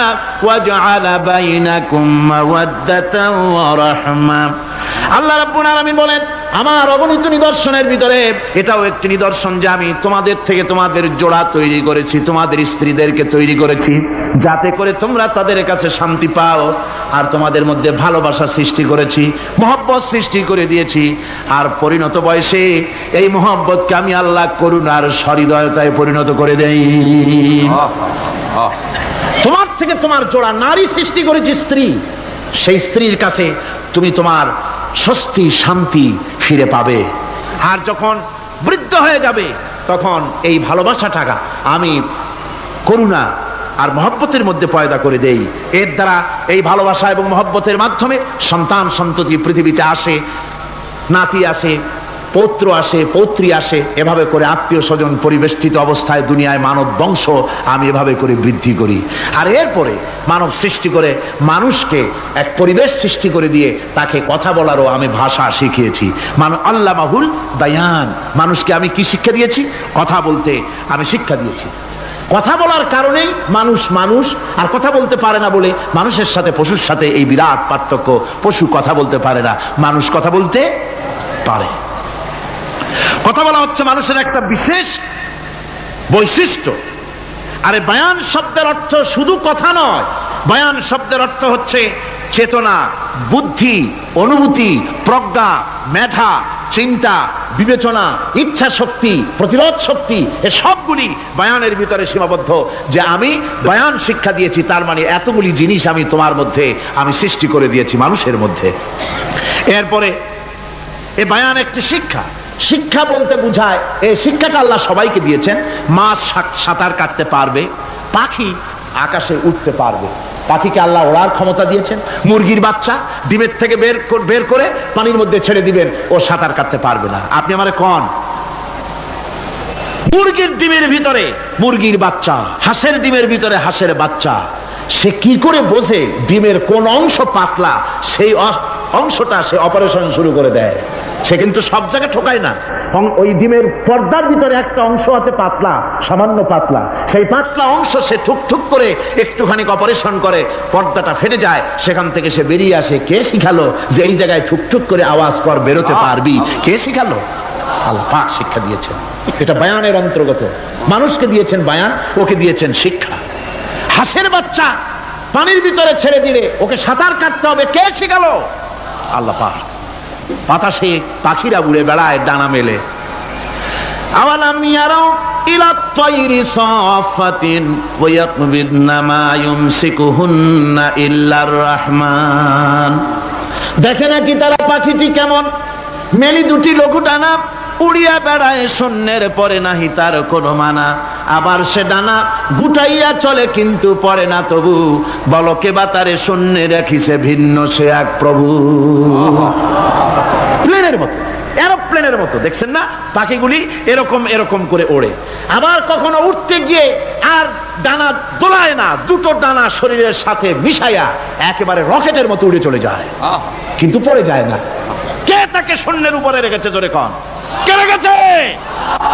ওয়া জাআলা বাইনাকুম মাওয়াদ্দাতান ওয়া রাহমা। আল্লাহ রাব্বুল আলামিন বলেন, আমার অগণিত নিদর্শনের ভিতরে এটাও একটি নিদর্শন যে আমি তোমাদের থেকে তোমাদের জোড়া তৈরি করেছি, তোমাদের স্ত্রীদেরকে তৈরি করেছি, যাতে করে তোমরা তাদের কাছে শান্তি পাও। আর তোমাদের মধ্যে ভালোবাসা সৃষ্টি করেছি, মহব্বত সৃষ্টি করে দিয়েছি। আর পরিণত বয়সে এই মহব্বতকে আমি আল্লাহ করুণার সহৃদয়তায় পরিণত করে দেই। তোমার থেকে তোমার জোড়া নারী সৃষ্টি করেছি, স্ত্রী। সেই স্ত্রীর কাছে তুমি তোমার স্বস্তি শান্তি ফিরে পাবে। আর যখন বৃদ্ধ হয়ে যাবে তখন এই ভালোবাসাটাকে আমি করুণা আর মহব্বতের মধ্যে পয়দা করে দেই। এর দ্বারা এই ভালোবাসা এবং মহব্বতের মাধ্যমে সন্তান সন্ততি পৃথিবীতে আসে, নাতি আসে, পৌত্র আসে, পৌত্রী আসে। এভাবে করে আত্মীয় স্বজন পরিবেষ্টিত অবস্থায় দুনিয়ায় মানব বংশ আমি এভাবে করে বৃদ্ধি করি। আর এরপরে মানব সৃষ্টি করে মানুষকে এক পরিবেশ সৃষ্টি করে দিয়ে তাকে কথা বলারও আমি ভাষা শিখিয়েছি। আল্লামাহুল বায়ান, মানুষকে আমি কি শিক্ষা দিয়েছি? কথা বলতে আমি শিক্ষা দিয়েছি। কথা বলার কারণেই মানুষ মানুষ, আর কথা বলতে পারে না বলে মানুষের সাথে পশুর সাথে এই বিরাট পার্থক্য। পশু কথা বলতে পারে না, মানুষ কথা বলতে পারে। কথা বলা হচ্ছে মানুষের একটা বিশেষ বৈশিষ্ট্য। আরে বায়ান শব্দের অর্থ শুধু কথা নয়, বায়ান শব্দের অর্থ হচ্ছে চেতনা, বুদ্ধি, অনুভূতি, প্রজ্ঞা, মেধা, চিন্তা, বিবেচনা, ইচ্ছা শক্তি, প্রতিরোধ শক্তি, এ সবগুলি বায়ানের ভিতরে সীমাবদ্ধ। যে আমি বায়ান শিক্ষা দিয়েছি, তার মানে এতগুলি জিনিস আমি তোমার মধ্যে আমি সৃষ্টি করে দিয়েছি মানুষের মধ্যে। এরপরে এ বায়ান একটি শিক্ষা। শিক্ষা বলতে বুঝায়, এই শিক্ষাটা আল্লাহ সবাইকে দিয়েছেন। মাছ সাঁতার কাটতে পারবে, পাখি আকাশে উঠতে পারবে, পাখিকে আল্লাহ ওড়ার ক্ষমতা দিয়েছেন। মুরগির বাচ্চা ডিমের থেকে বের করে পানির মধ্যে ছেড়ে দিবেন, ও সাঁতার কাটতে পারবে না। আপনি আমারে কোন মুরগির ডিমের ভিতরে মুরগির বাচ্চা, হাঁসের ডিমের ভিতরে হাঁসের বাচ্চা, সে কি করে বোঝে ডিমের কোন অংশ পাতলা? সেই অংশটা সে অপারেশন শুরু করে দেয়। সে কিন্তু সব জায়গায় ঠোকায় না। ওই ডিমের পর্দার ভিতরে একটা অংশ আছে পাতলা, সামান্য পাতলা, সেই পাতলা অংশ সে ঠুকঠুক করে একটুখানি অপারেশন করে, পর্দাটা ফেটে যায়, সেখান থেকে সে বেরিয়ে আসে। কে শিখালো যে এই জায়গায় ঠুকঠুক করে আওয়াজ কর, বেরোতে পারবি? কে শিখালো? আল্লাহ পাক শিক্ষা দিয়েছেন। এটা বায়ানের অন্তর্গত। মানুষকে দিয়েছেন বায়ান, ওকে দিয়েছেন শিক্ষা। হাঁসের বাচ্চা পানির ভিতরে ছেড়ে দিলে ওকে সাঁতার কাটতে হবে, কে শিখালো? আল্লাহ পাক। বাতাসে পাখিরা উড়ে বেড়ায় ডানা মেলে। আওয়ালাম ইয়ারাউ ইলা তায়রি সাফাতিন ওয়া ইয়াকবিদনা মা ইউমসিকুহুন্না ইল্লার রহমান। দেখে নাকি তারা পাখিটি কেমন? মেলি দুটি লঘু ডানা, উড়িয়া বেড়ায় শূন্যের পরে নাহি তার কোনো মানা। আবার সে ডানা গুটাইয়া চলে কিন্তু পড়ে না তবু, বলকে বাতারে শূন্যে রাখিছে ভিন্ন সে এক প্রভু। প্লেনের মতো, এরোপ্লেনের মতো, দেখছেন না পাখিগুলি এরকম এরকম করে ওড়ে। আবার কখনো উঠতে গিয়ে আর ডানা দোলায় না, দুটো ডানা শরীরের সাথে মিশাইয়া একেবারে রকেটের মতো উড়ে চলে যায়, কিন্তু পড়ে যায় না। কে তাকে শূন্যের উপরে রেখেছে? জোরে কন, কে রেখেছে?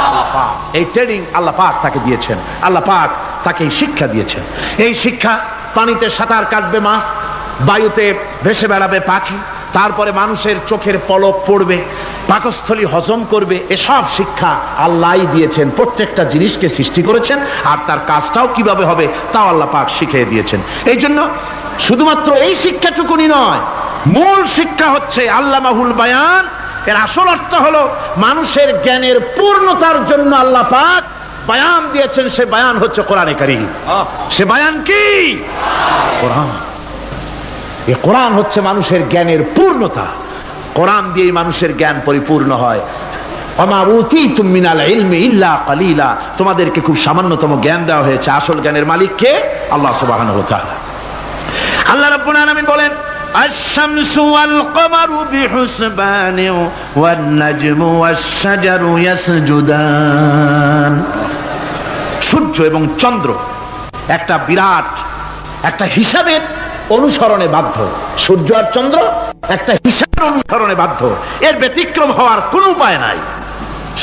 আল্লাহ পাক। এই ট্রেনিং আল্লাহ পাক তাকে দিয়েছেন। আল্লাহ পাক তাকে শিক্ষা দিয়েছেন। এই শিক্ষা, পানিতে সাঁতার কাটবে মাছ, বায়ুতে ভেসে বেড়াবে পাখি, তারপরে মানুষের চোখের পলক পড়বে, পাকস্থলী হজম করবে, এসব শিক্ষা আল্লাহই দিয়েছেন। প্রত্যেকটা জিনিসকে সৃষ্টি করেছেন, আর তার কাজটাও কিভাবে হবে তাও আল্লাহ পাক শিখিয়ে দিয়েছেন। এই জন্য শুধুমাত্র এই শিক্ষাটুকুনি নয়, মূল শিক্ষা হচ্ছে আল্লামাহুল বায়ান। এর আসল অর্থ হলো মানুষের জ্ঞানের পূর্ণতার জন্য আল্লাহ পাক বায়ান দিয়েছেন। সে বায়ান হচ্ছে কোরআনে কারীম। সে বায়ান কি? কোরআন। এই কোরআন হচ্ছে মানুষের জ্ঞানের পূর্ণতা। কোরআন দিয়েই মানুষের জ্ঞান পরিপূর্ণ হয়। ওমা উতীতুম মিনাল ইলমি ইল্লা কালিলা। তোমাদেরকে খুব সামান্যতম জ্ঞান দেওয়া হয়েছে। আসল জ্ঞানের মালিক কে? আল্লাহ সুবহানাহু ওয়া তাআলা। আল্লাহ রাব্বুল আলামিন বলেন, আশ-শামসু ওয়াল কমারু বিহুসবানি ওয়ান নাজমু ওয়াশ-শাজারু ইয়াসজুদান। সূর্য এবং চন্দ্র একটা বিরাট একটা হিসাবের অনুসরণে বাধ্য। সূর্য আর চন্দ্র একটা হিসাবের অনুসরণে বাধ্য, এর ব্যতিক্রম হওয়ার কোনো উপায় নাই।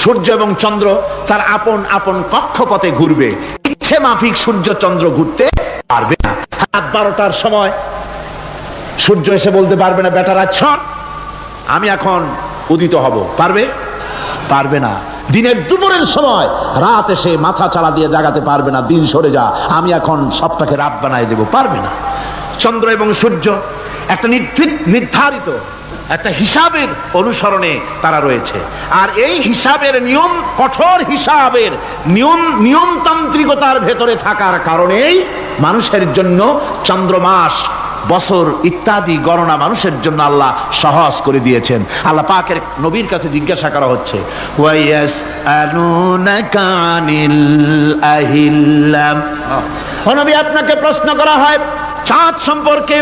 সূর্য এবং চন্দ্র তার আপন আপন কক্ষপথে ঘুরবে, ইচ্ছে মাফিক সূর্য চন্দ্র ঘুরতে পারবে না। রাত 12টার সময় সূর্য এসে বলতে পারবে না, বেটারা ছট, আমি এখন উদিত হব। পারবে? পারবে না। দিনের দুপুরের সময় রাত এসে মাথা চাড়া দিয়ে জাগাতে পারবে না, দিন সরে যা, আমি এখন সবটাকে রাত বানাই দেব, পারবে না। চন্দ্র এবং সূর্য একটা নির্ধারিত একটা হিসাবের অনুসরণে তারা রয়েছে, আর এই হিসাবের নিয়ম, কঠোর হিসাবের নিয়মতান্ত্রিকতার ভেতরে থাকার কারণেই মানুষের জন্য চন্দ্র, মাস, বছর ইত্যাদি গণনা মানুষের জন্য আল্লাহ সহজ করে দিয়েছেন। আল্লাহ পাকের নবীর কাছে জিজ্ঞাসা করা হচ্ছে, ও নবী, আপনাকে প্রশ্ন করা হয় চাঁদ সম্পর্কে।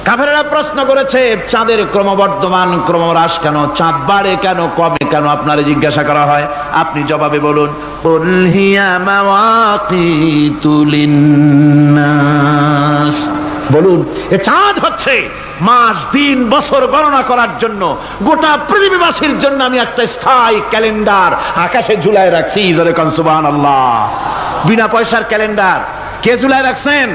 কাফেররা প্রশ্ন করেছে চাঁদের ক্রমবর্ধমান, ক্রমহ্রাস কেন, চাঁদ বাড়ে কেন, কমে কেন, আপনারে জিজ্ঞাসা করা হয়, আপনি জবাবে বলুন, কুল হিয়া মাওয়াকিতু লিন্নাস, বলুন এ চাঁদ হচ্ছে মাস, দিন, বছর গণনা করার জন্য, গোটা পৃথিবীবাসীর জন্য আমি একটা স্থায়ী ক্যালেন্ডার আকাশে ঝুলায় রাখছি। জোরে কোন সুবহানাল্লাহ। বিনা পয়সার ক্যালেন্ডার কে ঝুলায় রাখছেন?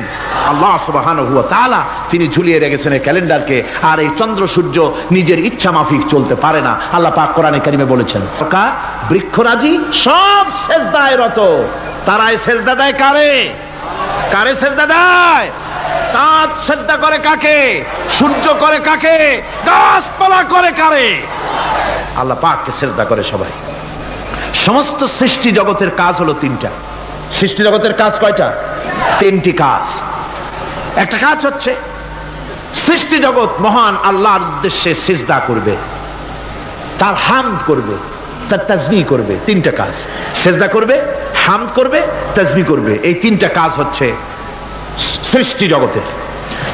আল্লাহ সুবহানাহু ওয়া তাআলা তিনি ঝুলিয়ে রেখেছেন এই ক্যালেন্ডারকে। আর এই চন্দ্র সূর্য নিজের ইচ্ছা মাফিক চলতে পারে না। আল্লাহ পাক কোরআনে কারিমে বলেছেন, বৃক্ষরাজি সব সেজদায় রত। তারাই সেজদা দেয় কারে? কারে সেজদা দেয়? চাঁদ সেজদা করে কাকে? সূর্য করে কাকে? গাছপালা করে কারে? আল্লাহ পাককে সেজদা করে সবাই। সমস্ত সৃষ্টি জগতের কাজ হলো তিনটা। সৃষ্টি জগতের কাজ কয়টা? তিনটি কাজ। একটা কাজ হচ্ছে সৃষ্টি জগৎ মহান আল্লাহর উদ্দেশ্যে সিজদা করবে, তার হামদ করবে, তার তাসবিহ করবে। তিনটা কাজ, সিজদা করবে, হামদ করবে, তাসবিহ করবে। এই তিনটা কাজ হচ্ছে সৃষ্টি জগতের।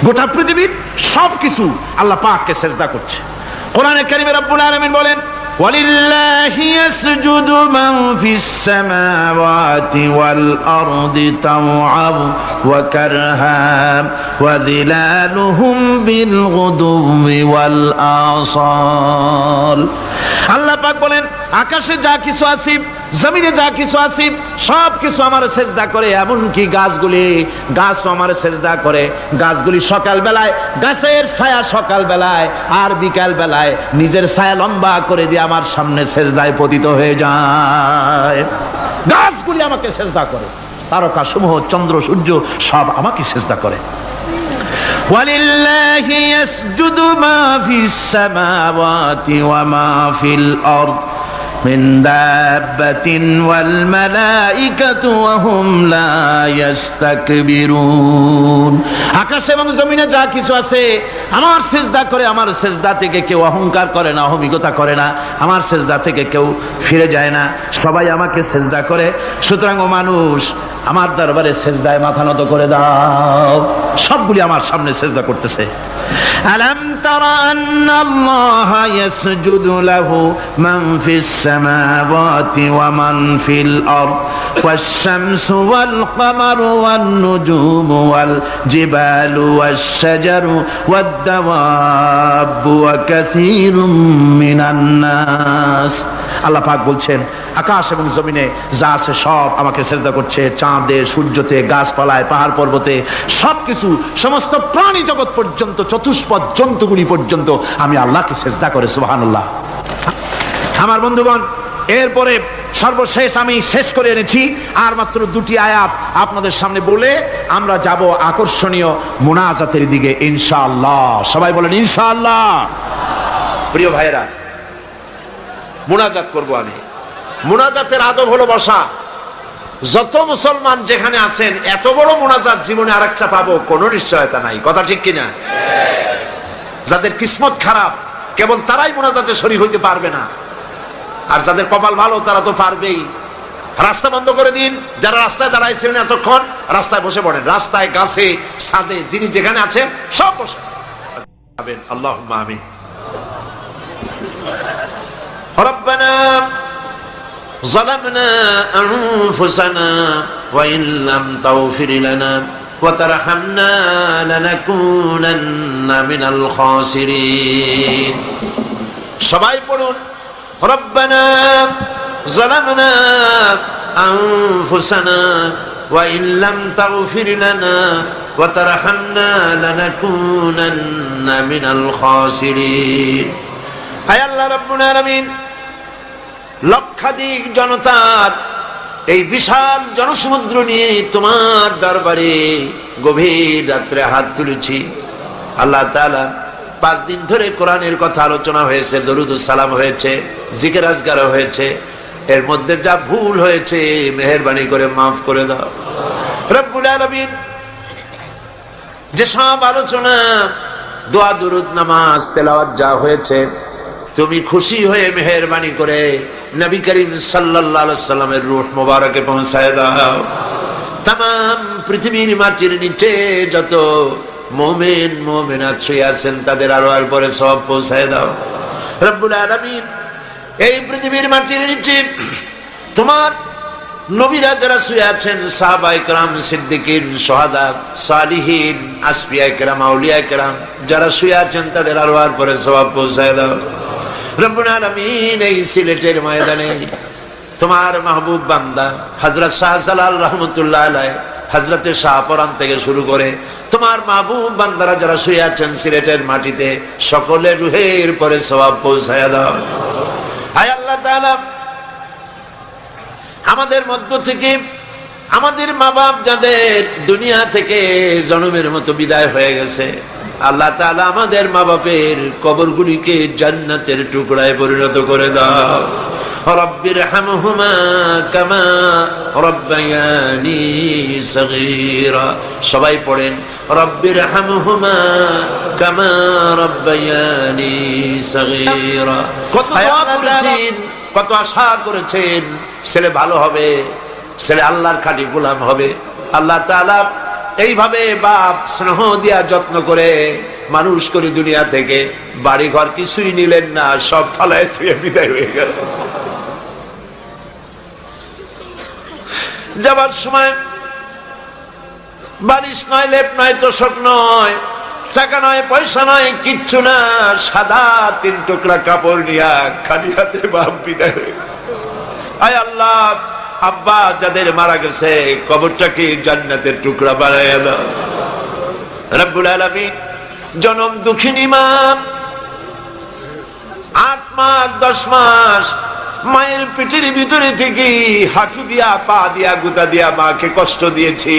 গোটা পৃথিবীর সবকিছু আল্লাহ পাককে সিজদা করছে। কোরআনে কারিমে রব্বুল আলামিন বলেন, ওয়ালিল্লাহি ইয়াসজুদু মান ফিস সামাওয়াতি ওয়াল আরদি তাওআন ওয়া কারহান ওয়া যিলালুহুম বিল গুদুবি ওয়াল আসাল। আল্লাহ পাক বলেন, আকাশে যা কিছু আছে, জমিনে যা কিছু আছে, সব কিছু আমার সেজদা করে। এমনকি গাছগুলি, গাছও আমার সেজদা করে। গাছগুলি সকাল বেলায়, গাছের ছায়া সকাল বেলায় আর বিকাল বেলায় নিজের ছায়া লম্বা করে দিয়ে আমার সামনে সেজদায় পতিত হয়ে যায়। গাছগুলি আমাকে সেজদা করে, তারকা সমূহ, চন্দ্র, সূর্য সব আমাকে সেজদা করে। ওয়ালিল্লাহি ইয়াসজুদু মা ফিস সামাওয়াতি ওয়া মা ফিল আরদ মিন দাব্বাতিন ওয়াল মালাইকাতু ওয়া হুম লা ইস্তাকবিরুন। আকাশ এবং জমিনে যা কিছু আছে আমার সিজদা করে। আমার সিজদা থেকে কেউ অহংকার করে না, অহমিকতা করে না। আমার সিজদা থেকে কেউ ফিরে যায় না, সবাই আমাকে সিজদা করে। সুতরাং ও মানুষ, আমার দরবারে সিজদায় মাথা নত করে দাও। সবগুলি আমার সামনে সিজদা করতেছে। আলাম তারা আন্নাল্লাহা ইয়াসজুদু লাহু মান ফিস সামাওয়াতি ওয়া মান ফিল আরদ ওয়াশ শামসু ওয়াল কামারু ওয়ান নুজুমু ওয়াল জিবালু ওয়াশ শাজারু ওয়াদ দাওয়াবু ওয়া কাসীরুম মিনান নাস। আল্লাহ পাক বলছেন, আকাশ এবং জমিনে যা আছে সব আমাকে সিজদা করছে। চাঁদে, সূর্যতে, গাছপালায়, পাহাড় পর্বতে সবকিছু, সমস্ত প্রাণী জগৎ পর্যন্ত, চতুষ্পদ জন্তুগুলি পর্যন্ত আমি আল্লাহকে সিজদা করে। সুবহানাল্লাহ। আমার বন্ধুগণ, এরপরে সর্বশেষ আমি শেষ করে এনেছি আর মাত্র দুটি আয়াত আপনাদের সামনে বলে আমরা যাব আকর্ষণীয় মুনাজাতের দিকে ইনশাআল্লাহ। সবাই বলেন ইনশাআল্লাহ। প্রিয় ভাইরা, মুনাজাত করব আমি। মুনাজাতের আদব হলো বসা। যত মুসলমান যেখানে আছেন, এত বড় মুনাজাত জীবনে আরেকটা পাবো কোনো নিশ্চয়তা নাই। কথা ঠিক কিনা? যাদের কিসমত খারাপ কেবল তারাই মুনাজাতে শরীক হইতে পারবে না, আর যাদের কপাল ভালো তারা তো পারবেই। রাস্তা বন্ধ করে দিন, যারা রাস্তায় দাঁড়াইছিলেন এতক্ষণ রাস্তায় বসে পড়েন। রাস্তায়, গাছে, ছাদে, যিনি যেখানে আছেন সব বসে আল্লাহুম্মা আমিন। রব্বানা ظلمنا أنفسنا وإن لم تغفر لنا وترحمنا لنكونن من الخاسرين। সবাই পড়ুন, ربنا ظلمنا أنفسنا وإن لم تغفر لنا وترحمنا لنكونن من الخاسرين। হায় আল্লাহ রাব্বুল আলামিন, লক্ষাধিক জনতার এই বিশাল জনসমুদ্র নিয়ে তোমার দরবারে গভীর রাত্রে হাত তুলেছি। আল্লাহ তাআলা 5 দিন ধরে কোরআনের কথা আলোচনা হয়েছে, দরুদ সালাম হয়েছে, জিকির আজকার হয়েছে। এর মধ্যে যা ভুল হয়েছে মেহেরবানি করে মাফ করে দাও রব্বুল আলামিন। যে সব আলোচনা, দোয়া, দুরুদ, নামাজ, তেলাওয়াত যা হয়েছে, তুমি খুশি হয়ে মেহেরবানি করে নবী করিম সাল্লাল্লাহু আলাইহি সাল্লামের রূহ মোবারকে পৌঁছায় দাও। তামাম পৃথিবীর মাটির নিচে যত মুমিন মুমিনাত শুয়ে আছেন তাদের আরো আর পরে সব পৌঁছায় দাও রব্বুল আলামিন। এই পৃথিবীর মাটির নিচে তোমার নবীরা যারা শুয়ে আছেন, সাহাবায়ে কেরাম, সিদ্দিকিন, শুহাদা, সালিহিন, আসফিয়ায়ে কেরাম, আউলিয়ায়ে কেরাম যারা শুয়ে আছেন তাদের আরো আর পরে সওয়াব পৌঁছায় দাও রব্বুল আলামিন। এই সিলেটের ময়দানে তোমার মাহবুব বান্দা হযরত শাহজালাল রাহমাতুল্লাহ আলাইহি, হযরত শাহপরান থেকে শুরু করে তোমার মাহবুব বান্দারা যারা শুয়ে আছেন সিলেটের মাটিতে, সকলের রুহের পরে সওয়াব পৌঁছায় দাও। হায় আল্লাহ তাআলা, আমাদের মধ্য থেকে আমাদের মা বাপ যাদের দুনিয়া থেকে জনমের মতো বিদায় হয়ে গেছে, আল্লাহ তাআলা আমাদের মা বাপের কবরগুলিকে জান্নাতের টুকরায় পরিণত করে দাও। রব্বির হামহুমা কামা রব্বায়ানি সগীরা। সবাই পড়েন রব্বির হামহুমা কামা রব্বায়ানি সগীরা। কত দোয়া করেছেন, কত আশা করেছেন ছেলে ভালো হবে, ছেলে আল্লাহর খাঁটি গোলাম হবে। আল্লাহ তাআলা এইভাবে বাপ স্নেহ দিয়া যত্ন করে মানুষ করে দুনিয়া থেকে বাড়ি ঘর কিছুই নিলেন না, সব ফালায় থুয়ে বিদায় হয়ে গেল। যাবার সময় বালিশ নয়, লেপ নয়, তোষক নয়, টাকা নয়, পয়সা নয়, কিচ্ছু না, সাদা 3 টুকরা কাপড় নিয়া খালি হাতে বাপ বিদায় হয়ে গেল। আয় আল্লাহ, আব্বা যাদের মারা গেছে কবরটাকে জান্নাতের টুকরা বানাইয়া দাও রব্বুল আলামিন। জনম দুঃখিনী মা 8 মাস 10 মাস মায়ের পেটের ভিতরে থেকে হাঁটু দিয়া, পা দিয়া, গুতা দিয়া মাকে কষ্ট দিয়েছি।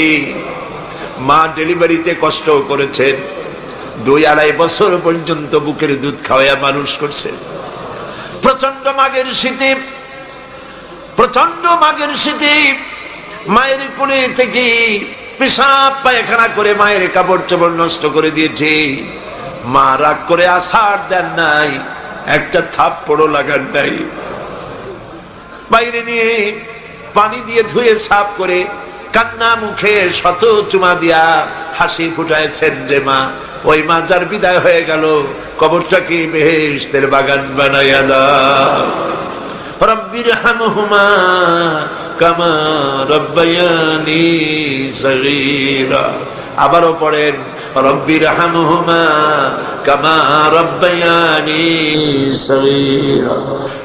মা ডেলিভারিতে কষ্ট করেছেন, 2-2.5 বছর পর্যন্ত বুকের দুধ খাওয়াইয়া মানুষ করছে। প্রচন্ড মাঘের শীতে, প্রচন্ড মাঘের শীতে মায়ের কোলে থেকে পেশাব পায়খানা করে মায়ের কাপড় চোপড় নষ্ট করে দিয়েছে। মা রাগ করে আছাড় দেন নাই, একটা থাপ্পড়ও লাগান নাই। বাইরে নিয়ে পানি দিয়ে ধুয়ে সাফ করে কান্না মুখে শত চুমা দিয়া হাসি ফুটাইছেন যে মা, ওই মা যার বিদায় হয়ে গেল, কবরটাকে বেহেশতের বাগান বানাইয়া দাও। রব্বির হামহুমা কামা রব্বায়ানি সগীরা। আবারও পড়েন রব্বির হামহুমা কামা রব্বায়ানি সগীরা।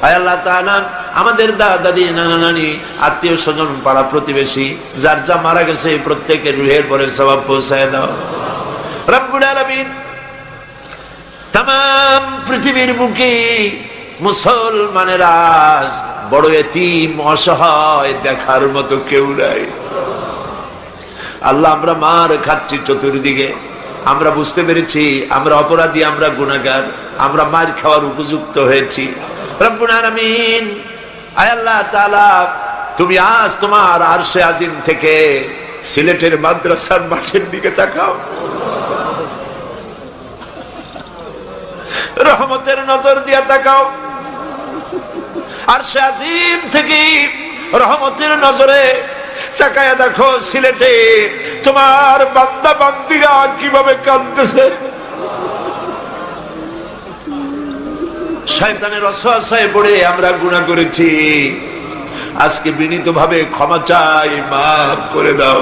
আয় আল্লাহ তাআলা, আমাদের দাদা দাদি, নানা নানি, আত্মীয় স্বজন, পাড়া প্রতিবেশী যার যা মারা গেছে প্রত্যেকের রুহের পরে সওয়াব পৌঁছায় দাও রব্বুল আলামিন। তামাম পৃথিবীর বুকে মুসলমানের আজ বড় এতিম, অসহায়, দেখার মতো কেউ নাই। আল্লাহ, আমরা মার খাচ্ছি চতুর্দিকে, আমরা বুঝতে পেরেছি আমরা অপরাধী, আমরা গুনাহগার, আমরা মার খাওয়ার উপযুক্ত হয়েছি রব্বুল আলামিন। আয় আল্লাহ তাআলা, তুমি আজ তোমার আরশে আজিম থেকে সিলেটের মাদ্রাসার মাঠের দিকে তাকাও, রহমতের নজর দিয়া তাকাও। আরশে আজিম থেকে রহমতের নজরে তাকায়া দেখো সিলেটে তোমার বান্দা বান্দিরা কিভাবে কাঁদতেছে। শয়তানের ওয়াসওয়াসায় পড়ে আমরা গুনাহ করেছি, আজকে বিনীতভাবে ক্ষমা চাই, মাফ করে দাও।